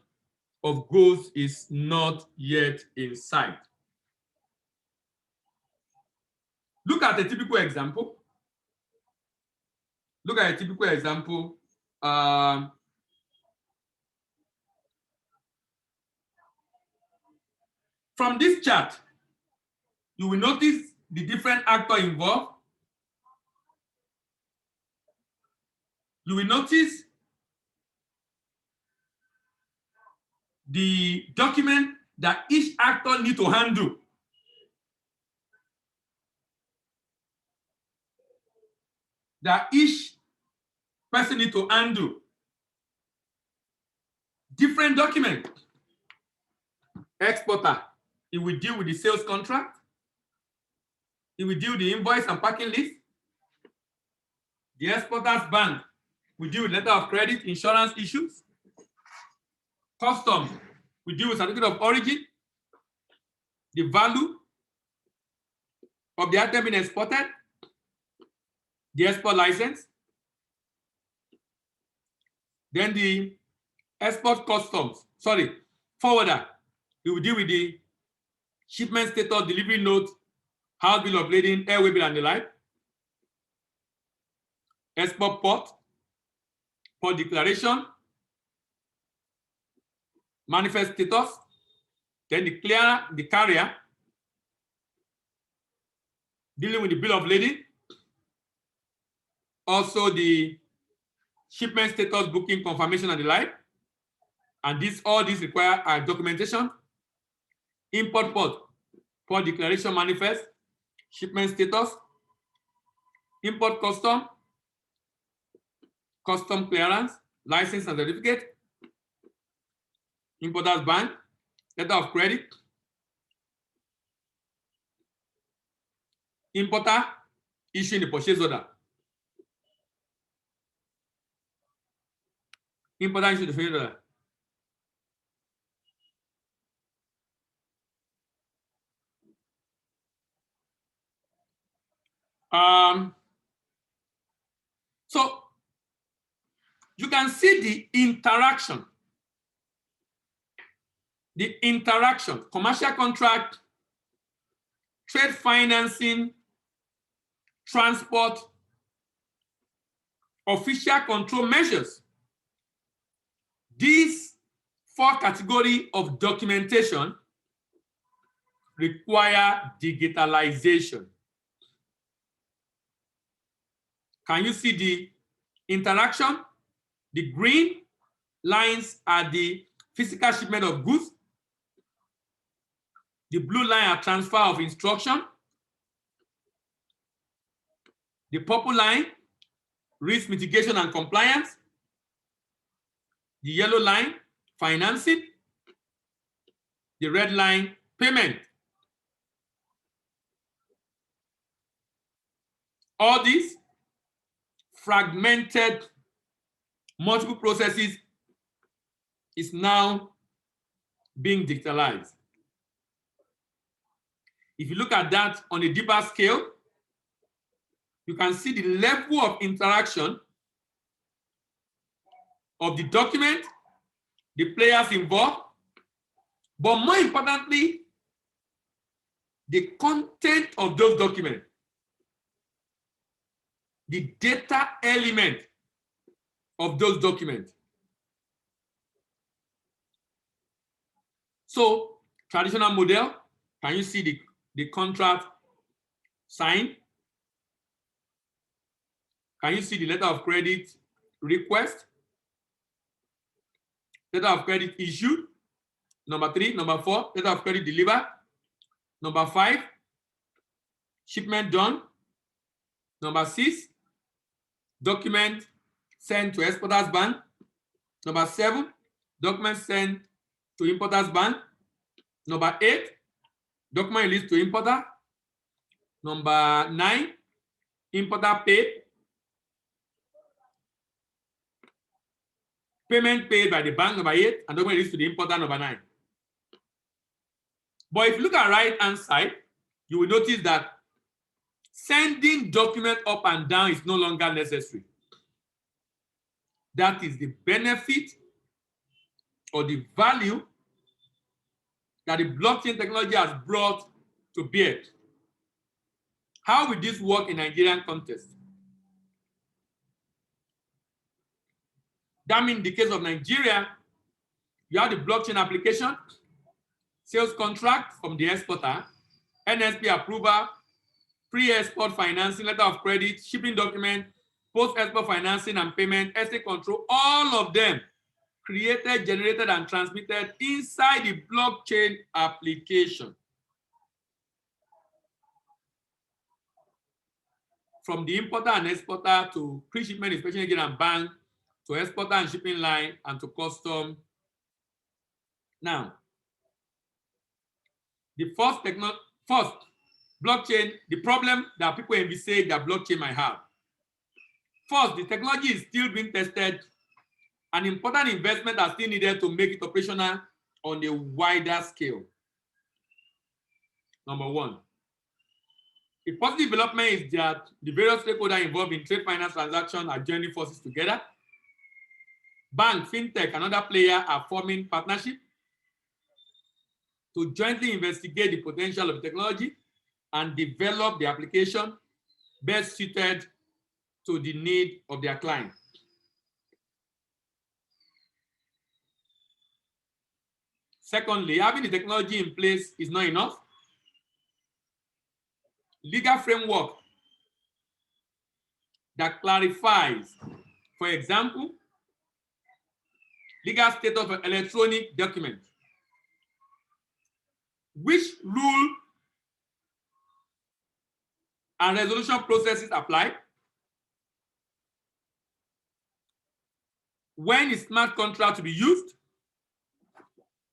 of goods is not yet in sight. Look at a typical example. Look at a typical example. From this chart, you will notice the different actors involved. You will notice the document that each actor needs to handle. That each person needs to handle. Different document. Exporter, it will deal with the sales contract. It will deal with the invoice and packing list. The exporter's bank will deal with letter of credit, insurance issues. Customs will deal with certificate of origin, the value of the item being exported, the export license. Then the export customs, forwarder, it will deal with the shipment status, delivery note, house bill of lading, airway bill, and the like. Export port declaration, manifest status, then the carrier, dealing with the bill of lading, also the shipment status, booking, confirmation, and the like. And all these require documentation. Import port declaration, manifest, shipment status, import custom clearance, license and certificate, importer's bank, letter of credit, importer issuing the purchase order. Importer issue the purchase order. So you can see the interaction. Commercial contract, trade financing, transport, official control measures. These 4 categories of documentation require digitalization. Can you see the interaction? The green lines are the physical shipment of goods. The blue line are transfer of instruction. The purple line, risk mitigation and compliance. The yellow line, financing. The red line, payment. All these fragmented multiple processes is now being digitalized. If you look at that on a deeper scale, you can see the level of interaction of the document, the players involved, but more importantly, the content of those documents, the data element of those documents. So, traditional model, can you see the contract signed? Can you see the letter of credit request? Letter of credit issued. Number 3. Number 4, letter of credit delivered. Number 5, shipment done. Number 6, document sent to exporters bank. Number 7, document sent to importers bank. Number 8, document released to importer. Number 9, importer paid. Payment paid by the bank, number 8, and document released to the importer, number 9. But if you look at right-hand side, you will notice that sending document up and down is no longer necessary. That is the benefit or the value that the blockchain technology has brought to bear. How will this work in Nigerian context? That means in the case of Nigeria, you have the blockchain application, sales contract from the exporter, NSP approval, pre-export financing, letter of credit, shipping document, post-export financing and payment, estate control, all of them created, generated, and transmitted inside the blockchain application. From the importer and exporter to pre-shipment inspection agent and bank, to exporter and shipping line, and to custom. Now, the first blockchain, the problem that people envisage that blockchain might have. First, the technology is still being tested. An important investment are still needed to make it operational on a wider scale. Number 1. A positive development is that the various stakeholders involved in trade finance transactions are joining forces together. Bank, fintech, and other players are forming partnership to jointly investigate the potential of the technology and develop the application best suited to the need of their client. Secondly, having the technology in place is not enough. Legal framework that clarifies, for example, legal status of electronic documents. Which rule and resolution processes apply? When is smart contract to be used?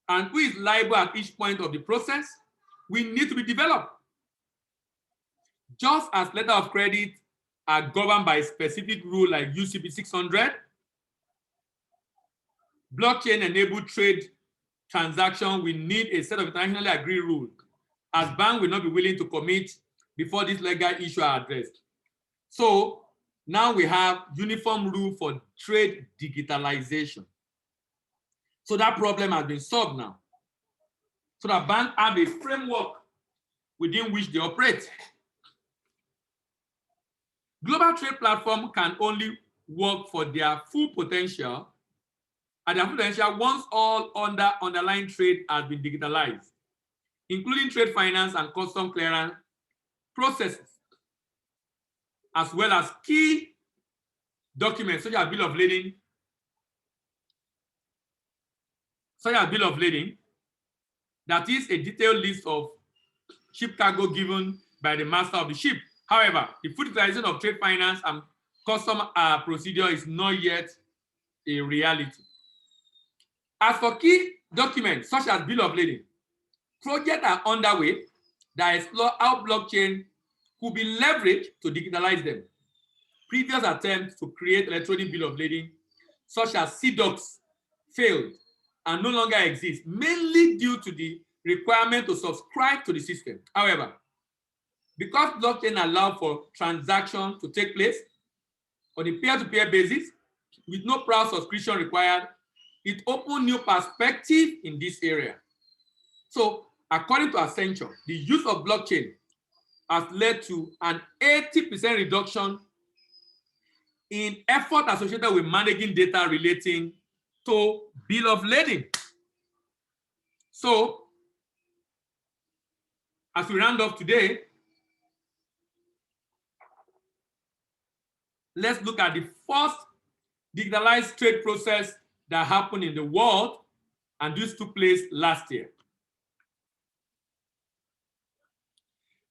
And who is liable at each point of the process? We need to be developed. Just as letter of credit are governed by a specific rule like UCP 600, blockchain-enabled trade transaction will need a set of internationally agreed rules, as banks will not be willing to commit before these legal issues are addressed. So now we have uniform rule for trade digitalization. So that problem has been solved now. So that banks have a framework within which they operate. Global trade platform can only work for their full potential, and their full potential once all underlying trade has been digitalized, including trade finance and custom clearance processes, as well as key documents such as bill of lading, that is a detailed list of ship cargo given by the master of the ship However, the full digitalization of trade finance and custom procedure is not yet a reality. As for key documents such as bill of lading, projects are underway that explore how blockchain could be leveraged to digitalize them. Previous attempts to create electronic bill of lading, such as CDOCs, failed and no longer exist, mainly due to the requirement to subscribe to the system. However, because blockchain allows for transactions to take place on a peer-to-peer basis with no prior subscription required, it opens new perspective in this area. So, according to Accenture, the use of blockchain has led to an 80% reduction in effort associated with managing data relating to bill of lading. So, as we round off today, let's look at the first digitalized trade process that happened in the world, and this took place last year.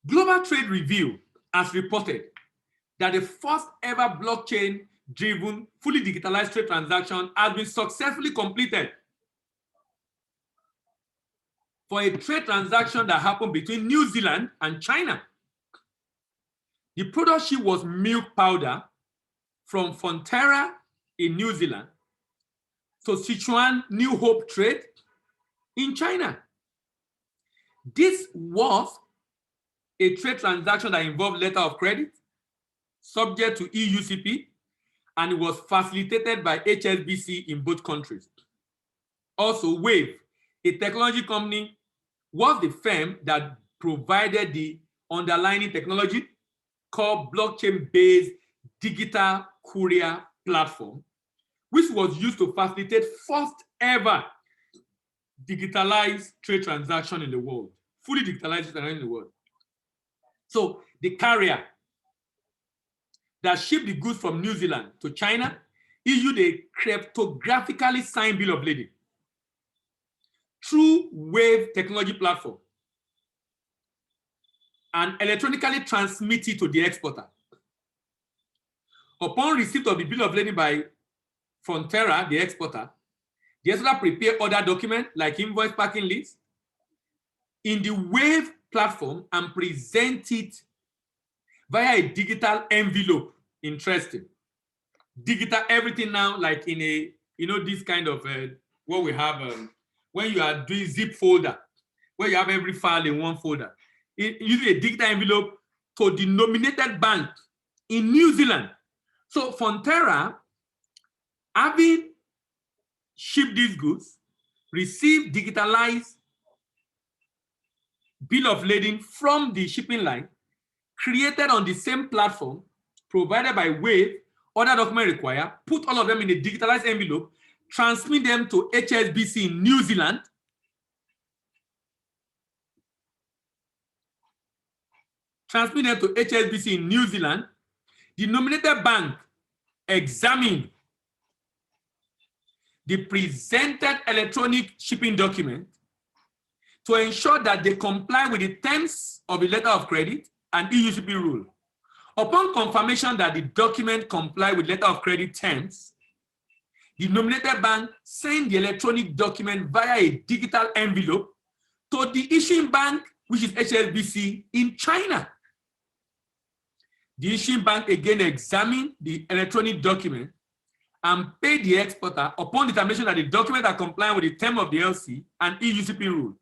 Global Trade Review has reported that the first ever blockchain-driven, fully digitalized trade transaction has been successfully completed for a trade transaction that happened between New Zealand and China. The product ship was milk powder from Fonterra in New Zealand to Sichuan New Hope Trade in China. This was a trade transaction that involved letter of credit, subject to EUCP, and it was facilitated by HSBC in both countries. Also, Wave, a technology company, was the firm that provided the underlying technology called blockchain-based digital courier platform, which was used to facilitate first ever digitalized trade transaction in the world, fully digitalized transaction in the world. So the carrier that shipped the goods from New Zealand to China issued a cryptographically signed bill of lading through Wave technology platform and electronically transmitted to the exporter. Upon receipt of the bill of lading by Fonterra, the exporter prepared other documents like invoice, packing list in the Wave platform and present it via a digital envelope. Interesting. Digital everything now, like in a, this kind of what we have when you are doing zip folder, where you have every file in one folder. Using a digital envelope to the nominated bank in New Zealand. So Fonterra, having shipped these goods, received digitalized bill of lading from the shipping line, created on the same platform, provided by Wave, other document required, put all of them in a digitalized envelope, transmit them to HSBC in New Zealand, the nominated bank examined the presented electronic shipping document to ensure that they comply with the terms of the letter of credit and EUCP rule. Upon confirmation that the document complied with letter of credit terms, the nominated bank sent the electronic document via a digital envelope to the issuing bank, which is HSBC in China. The issuing bank again examined the electronic document and paid the exporter upon determination that the document are compliant with the term of the LC and EUCP rule.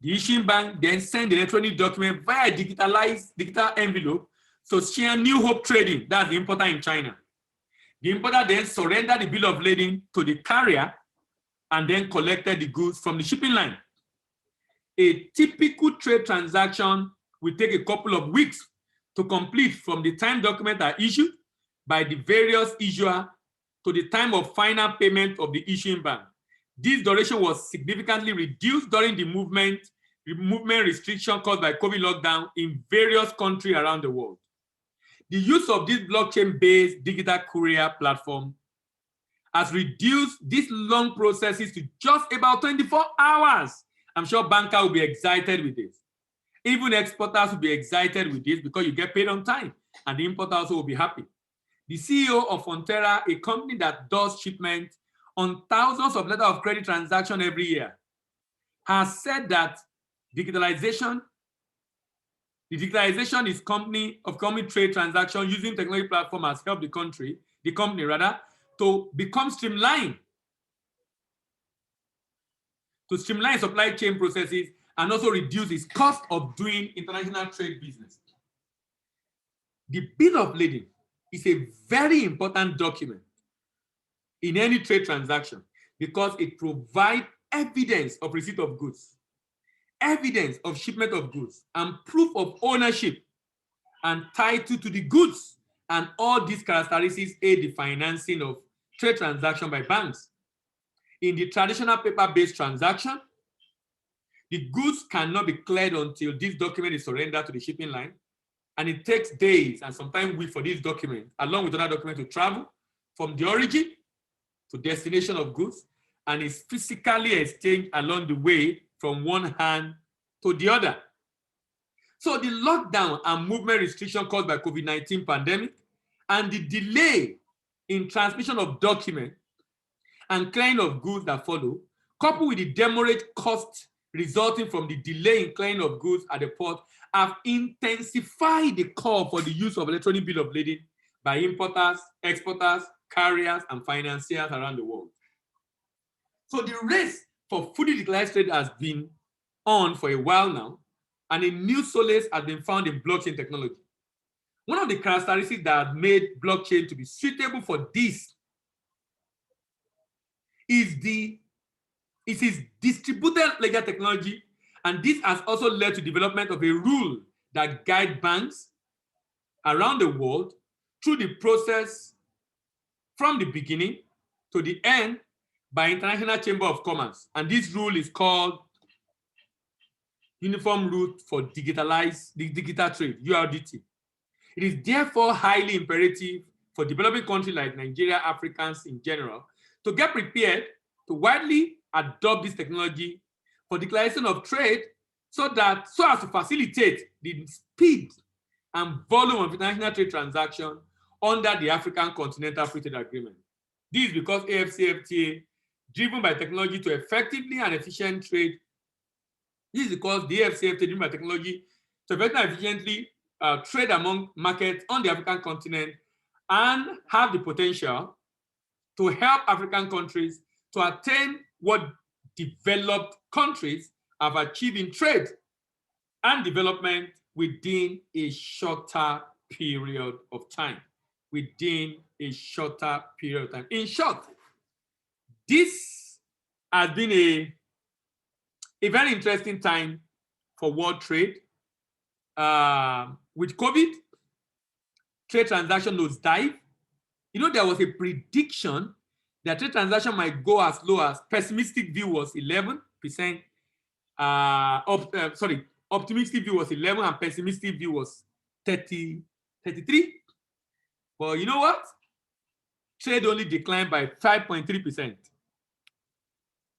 The issuing bank then sent the electronic document via digital envelope to Sichuan New Hope Trading, that's the importer in China. The importer then surrendered the bill of lading to the carrier and then collected the goods from the shipping line. A typical trade transaction will take a couple of weeks to complete from the time documents are issued by the various issuer to the time of final payment of the issuing bank. This duration was significantly reduced during the movement restriction caused by COVID lockdown in various countries around the world. The use of this blockchain-based digital courier platform has reduced these long processes to just about 24 hours. I'm sure bankers will be excited with this. Even exporters will be excited with this because you get paid on time, and the importer also will be happy. The CEO of Fonterra, a company that does shipment on thousands of letters of credit transactions every year, has said that the digitalization is company trade transaction using technology platform has helped the company to become streamlined, to streamline supply chain processes and also reduce its cost of doing international trade business. The bill of lading is a very important document in any trade transaction because it provides evidence of receipt of goods, evidence of shipment of goods, and proof of ownership and title to the goods. And all these characteristics aid the financing of trade transaction by banks. In the traditional paper-based transaction, the goods cannot be cleared until this document is surrendered to the shipping line. And it takes days and sometimes weeks for this document, along with other documents, to travel from the origin to destination of goods, and is physically exchanged along the way from one hand to the other. So the lockdown and movement restriction caused by COVID-19 pandemic and the delay in transmission of documents and clearing of goods that follow, coupled with the demurrage cost resulting from the delay in clearing of goods at the port, have intensified the call for the use of electronic bill of lading by importers, exporters, carriers, and financiers around the world. So the race for fully digitalized trade has been on for a while now, and a new solace has been found in blockchain technology. One of the characteristics that have made blockchain to be suitable for this is its distributed ledger technology, and this has also led to development of a rule that guides banks around the world through the process from the beginning to the end by International Chamber of Commerce. And this rule is called Uniform Route for Digital Trade, URDT. It is therefore highly imperative for developing countries like Nigeria, Africans in general, to get prepared to widely adopt this technology for declaration of trade so as to facilitate the speed and volume of international trade transactions under the African Continental Free Trade Agreement. This is because AfCFTA, driven by technology to effectively and efficient trade, this is because the AfCFTA, driven by technology to effectively and efficiently trade among markets on the African continent, and have the potential to help African countries to attain what developed countries have achieved in trade and development within a shorter period of time. In short, this has been a very interesting time for world trade. With COVID, trade transaction nosedive. There was a prediction that trade transaction might go as low as, pessimistic view was 11%, optimistic view was 11 and pessimistic view was 33. But you know what? Trade only declined by 5.3%.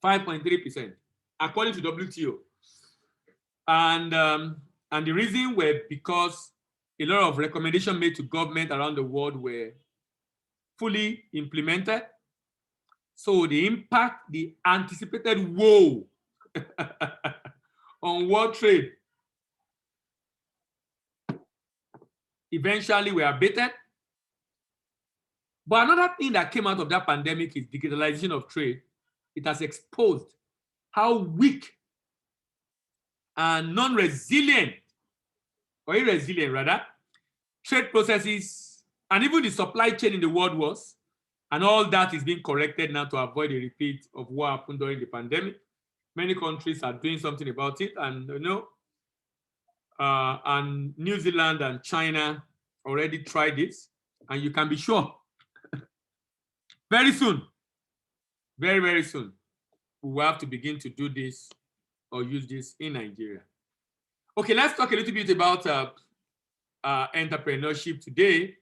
5.3%, according to WTO. And the reason were because a lot of recommendations made to government around the world were fully implemented. So the anticipated woe on world trade eventually were abated. But another thing that came out of that pandemic is digitalization of trade. It has exposed how weak and non-resilient, or irresilient rather, trade processes and even the supply chain in the world was. And all that is being corrected now to avoid a repeat of what happened during the pandemic. Many countries are doing something about it, and and New Zealand and China already tried this, and you can be sure very soon, very, very soon, we will have to begin to do this or use this in Nigeria. Okay, let's talk a little bit about entrepreneurship today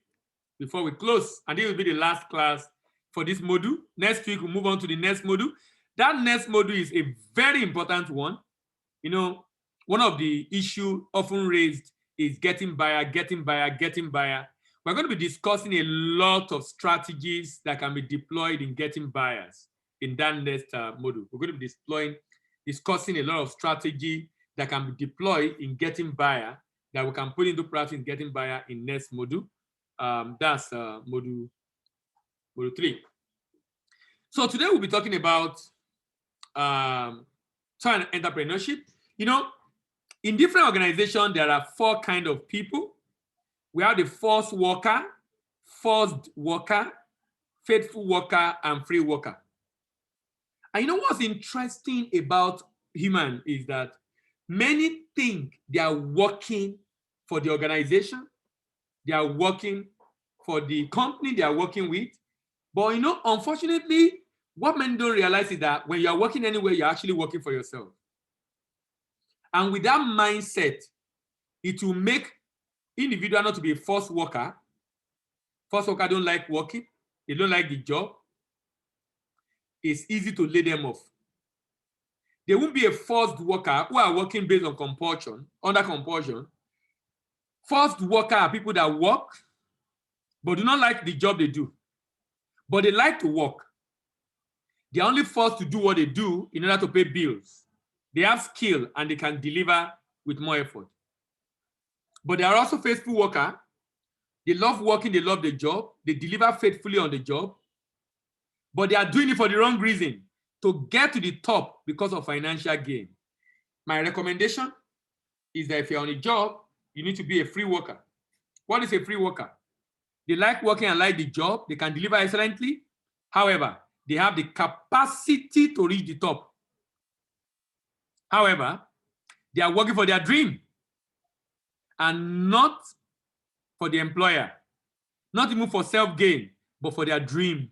before we close. And this will be the last class for this module. Next week, we'll move on to the next module. That next module is a very important one. one of the issues often raised is getting buyer, getting buyer, getting buyer. We're going to be discussing a lot of strategies that can be deployed in getting buyers in that next module. We're going to be discussing a lot of strategy that can be deployed in getting buyer that we can put into practice in getting buyer in next module. That's module 3. So today we'll be talking about entrepreneurship. You know, in different organizations, there are 4 kinds of people. We have the forced worker, faithful worker, and free worker. And you know what's interesting about human is that many think they are working for the organization, they are working for the company they are working with. But you know, unfortunately, what men don't realize is that when you are working anywhere, you're actually working for yourself. And with that mindset, it will make individual not to be a forced worker. Forced worker don't like working. They don't like the job. It's easy to lay them off. They won't be a forced worker who are working based on compulsion, under compulsion. Forced worker are people that work, but do not like the job they do. But they like to work. They are only forced to do what they do in order to pay bills. They have skill and they can deliver with more effort. But they are also faithful workers. They love working, they love the job, they deliver faithfully on the job, but they are doing it for the wrong reason, to get to the top because of financial gain. My recommendation is that if you're on a job, you need to be a free worker. What is a free worker? They like working and like the job, they can deliver excellently. However, they have the capacity to reach the top. However, they are working for their dream and not for the employer, not even for self-gain, but for their dream,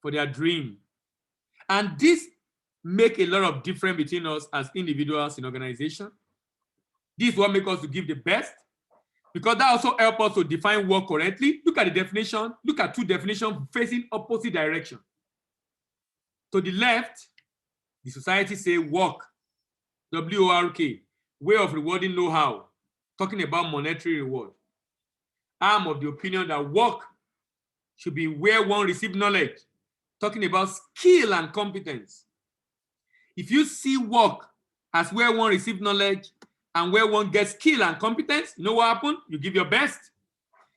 for their dream. And this make a lot of difference between us as individuals in organization. This is what makes us to give the best, because that also helps us to define work correctly. Look at the definition, look at 2 definitions facing opposite direction. To the left, the society say work, W-O-R-K, way of rewarding know-how, talking about monetary reward. I'm of the opinion that work should be where one receives knowledge, talking about skill and competence. If you see work as where one receives knowledge and where one gets skill and competence, you know what happens? You give your best.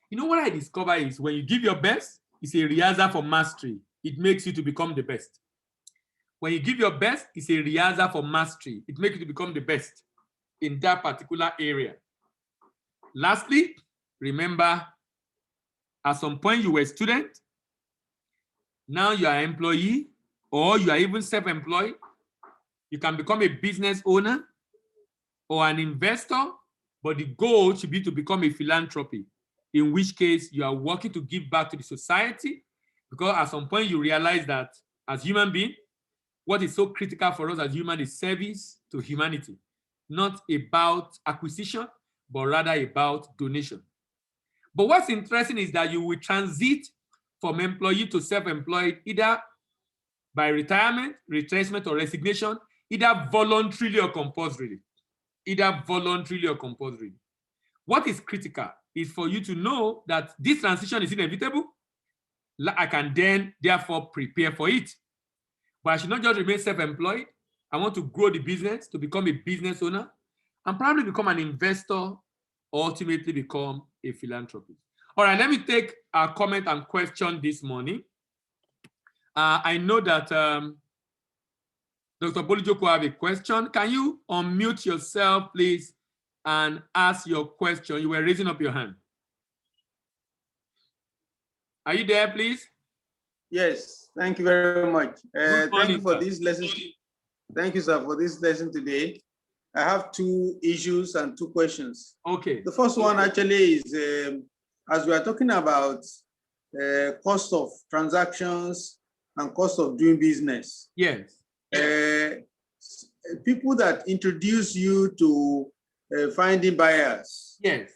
You know what I discover is when you give your best, it's a rehearsal for mastery. It makes you to become the best. When you give your best, it's a rehearsal for mastery. It makes you to become the best in that particular area. Lastly, remember, at some point you were a student, now you are an employee, or you are even self-employed. You can become a business owner or an investor, but the goal should be to become a philanthropy, in which case you are working to give back to the society, because at some point you realize that as human beings, what is so critical for us as humans is service to humanity, not about acquisition, but rather about donation. But what's interesting is that you will transit from employee to self-employed either by retirement, retrenchment, or resignation, either voluntarily or compulsorily. Either voluntarily or compulsorily. What is critical is for you to know that this transition is inevitable. I can then therefore prepare for it. But I should not just remain self-employed. I want to grow the business, to become a business owner, and probably become an investor, or ultimately become a philanthropist. All right, let me take a comment and question this morning. I know that Dr. Bolijoku have a question. Can you unmute yourself, please, and ask your question? You were raising up your hand. Are you there, please? Yes, thank you very much. Thank you for this lesson. Thank you, sir, for this lesson today. I have 2 issues and 2 questions. Okay. The first one actually is, as we are talking about cost of transactions and cost of doing business. Yes. People that introduce you to finding buyers. Yes.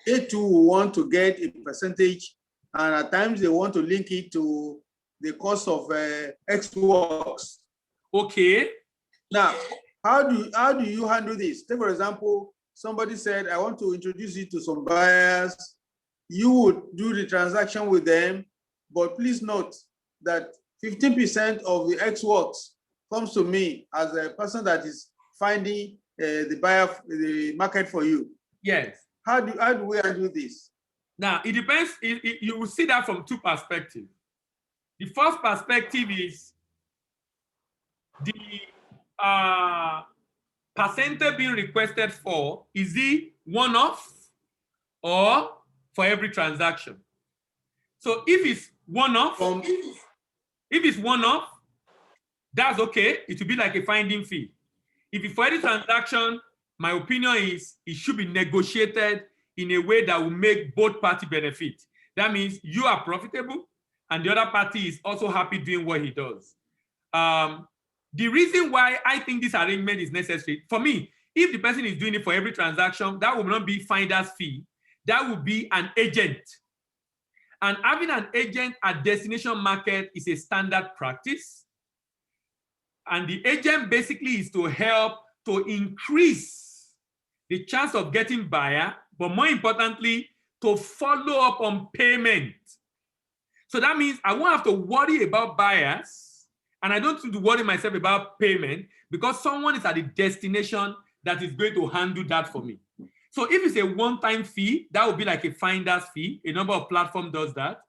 They too want to get a percentage, and at times they want to link it to the cost of X works. Okay. Now, How do you handle this? Take for example, somebody said, I want to introduce you to some buyers. You would do the transaction with them, but please note that 15% of the X works comes to me as a person that is finding the market for you. Yes. How do we handle this? Now, it depends. You will see that from two perspectives. The first perspective is the percentage being requested for, is it one-off or for every transaction? So if it's one-off, that's okay. It will be like a finding fee. If it's for every transaction, my opinion is it should be negotiated in a way that will make both parties benefit. That means you are profitable and the other party is also happy doing what he does. The reason why I think this arrangement is necessary, for me, if the person is doing it for every transaction, that will not be finder's fee. That will be an agent. And having an agent at destination market is a standard practice. And the agent basically is to help to increase the chance of getting buyer, but more importantly, to follow up on payment. So that means I won't have to worry about buyers, and I don't need to worry myself about payment because someone is at the destination that is going to handle that for me. So if it's a one-time fee, that would be like a finder's fee. A number of platforms does that.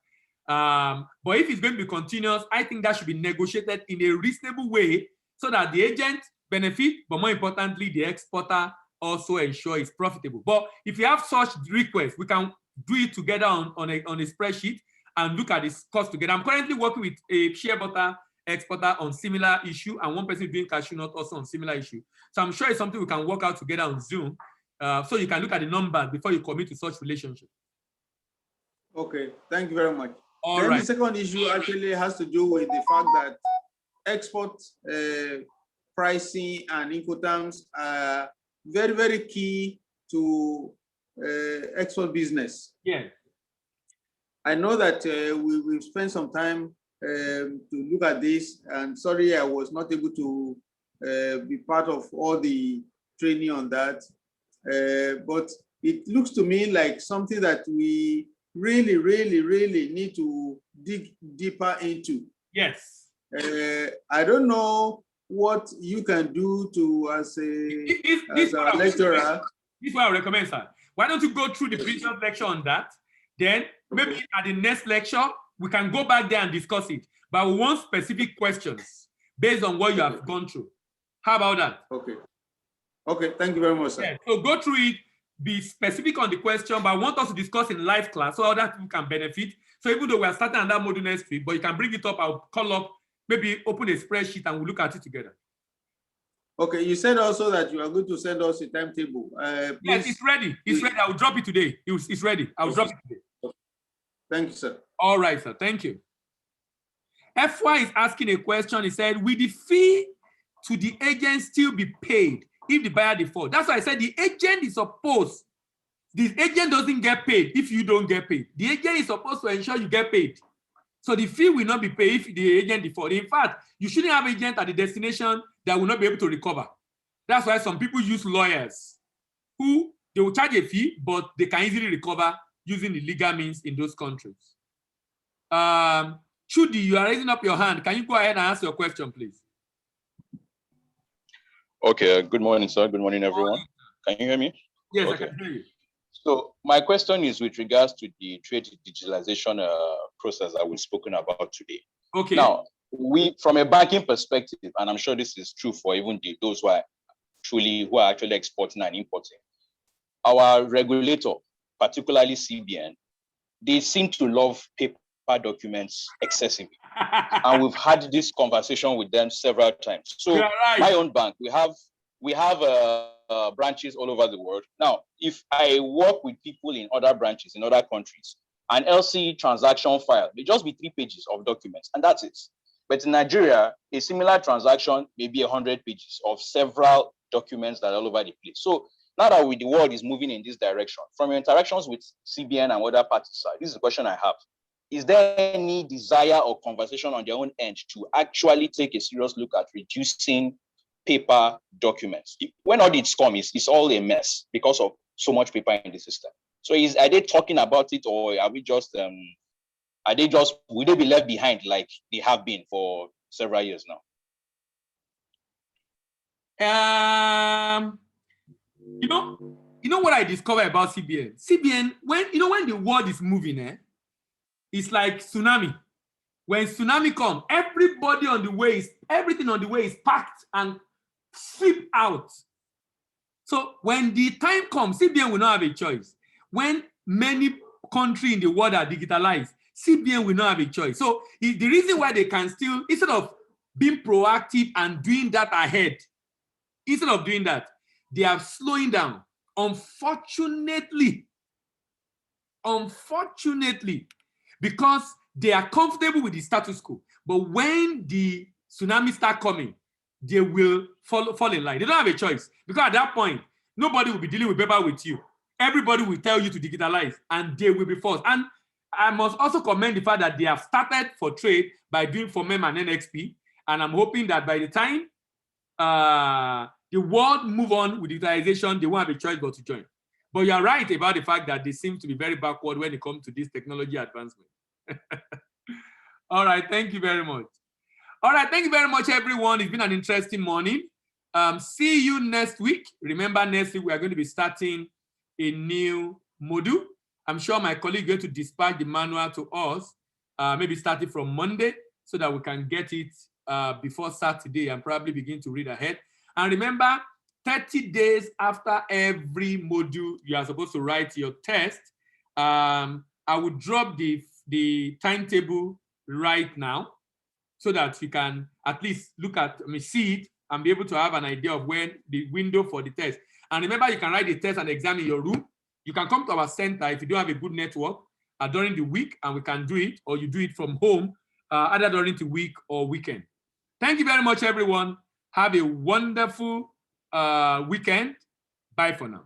But if it's going to be continuous, I think that should be negotiated in a reasonable way so that the agent benefit, but more importantly, the exporter also ensure it's profitable. But if you have such requests, we can do it together on a spreadsheet and look at this cost together. I'm currently working with a shea butter exporter on similar issue, and one person doing cashew nut also on similar issue. So I'm sure it's something we can work out together on Zoom, so you can look at the numbers before you commit to such relationship. Okay, thank you very much. All then right. The second issue actually has to do with the fact that export pricing and Incoterms are very, very key to export business. Yeah. I know that we've spent some time to look at this, and sorry I was not able to be part of all the training on that, but it looks to me like something that we really, really, really need to dig deeper into. Yes. I don't know what you can do to as a lecturer. This is what I recommend, sir. Why don't you go through the previous lecture on that? Then maybe at the next lecture, we can go back there and discuss it. But we want specific questions based on what you have gone through. How about that? Okay. Okay, thank you very much, sir. Yeah, so go through it, be specific on the question, but I want us to discuss in live class so other people can benefit. So even though we are starting on that module next week, but you can bring it up, I'll call up, maybe open a spreadsheet and we'll look at it together. Okay, you said also that you are going to send us a timetable. Yes, it's ready. It's ready. I'll drop it today. It's ready. I'll drop it today. Thank you, sir. All right, sir. Thank you. FY is asking a question. He said, will the fee to the agent still be paid if the buyer defaults? That's why I said the agent is supposed, the agent doesn't get paid if you don't get paid. The agent is supposed to ensure you get paid. So the fee will not be paid if the agent defaults. In fact, you shouldn't have agent at the destination that will not be able to recover. That's why some people use lawyers who they will charge a fee, but they can easily recover using the legal means in those countries. Chudi, you are raising up your hand. Can you go ahead and ask your question, please? Okay, good morning, sir. Good morning, everyone. Can you hear me? Yes, okay. I can hear you. So my question is with regards to the trade digitalization process that we've spoken about today. Okay. Now, we, from a banking perspective, and I'm sure this is true for even those who are actually exporting and importing, our regulator, particularly CBN, they seem to love paper documents excessively. And we've had this conversation with them several times. So right. My own bank, we have branches all over the world. Now, if I work with people in other branches, in other countries, an LC transaction file may just be 3 pages of documents, and that's it. But in Nigeria, a similar transaction may be 100 pages of several documents that are all over the place. So now that the world is moving in this direction, from your interactions with CBN and other parties, this is the question I have. Is there any desire or conversation on their own end to actually take a serious look at reducing paper documents. When audits come, it's all a mess because of so much paper in the system. So are they talking about it, or are we just will they be left behind like they have been for several years now? You know what I discovered about CBN? CBN, when the world is moving, it's like tsunami. When tsunami comes, everything on the way is packed and sweep out. So when the time comes, CBN will not have a choice. When many countries in the world are digitalized, CBN will not have a choice. So the reason why they can still, instead of being proactive and doing that ahead, instead of doing that, they are slowing down. Unfortunately, because they are comfortable with the status quo. But when the tsunami start coming, they will fall in line. They don't have a choice, because at that point, nobody will be dealing with paper with you. Everybody will tell you to digitalize, and they will be forced. And I must also commend the fact that they have started for trade by doing for MEM and NXP. And I'm hoping that by the time the world move on with digitalization, they won't have a choice but to join. But you're right about the fact that they seem to be very backward when it comes to this technology advancement. All right, thank you very much. All right, thank you very much, everyone. It's been an interesting morning. See you next week. Remember, next week we are going to be starting a new module. I'm sure my colleague is going to dispatch the manual to us, maybe starting from Monday, so that we can get it before Saturday and probably begin to read ahead. And remember, 30 days after every module, you are supposed to write your test. I will drop the timetable right now so that you can at least see it and be able to have an idea of when the window for the test. And remember, you can write the test and exam in your room. You can come to our center if you don't have a good network during the week, and we can do it, or you do it from home, either during the week or weekend. Thank you very much, everyone. Have a wonderful weekend. Bye for now.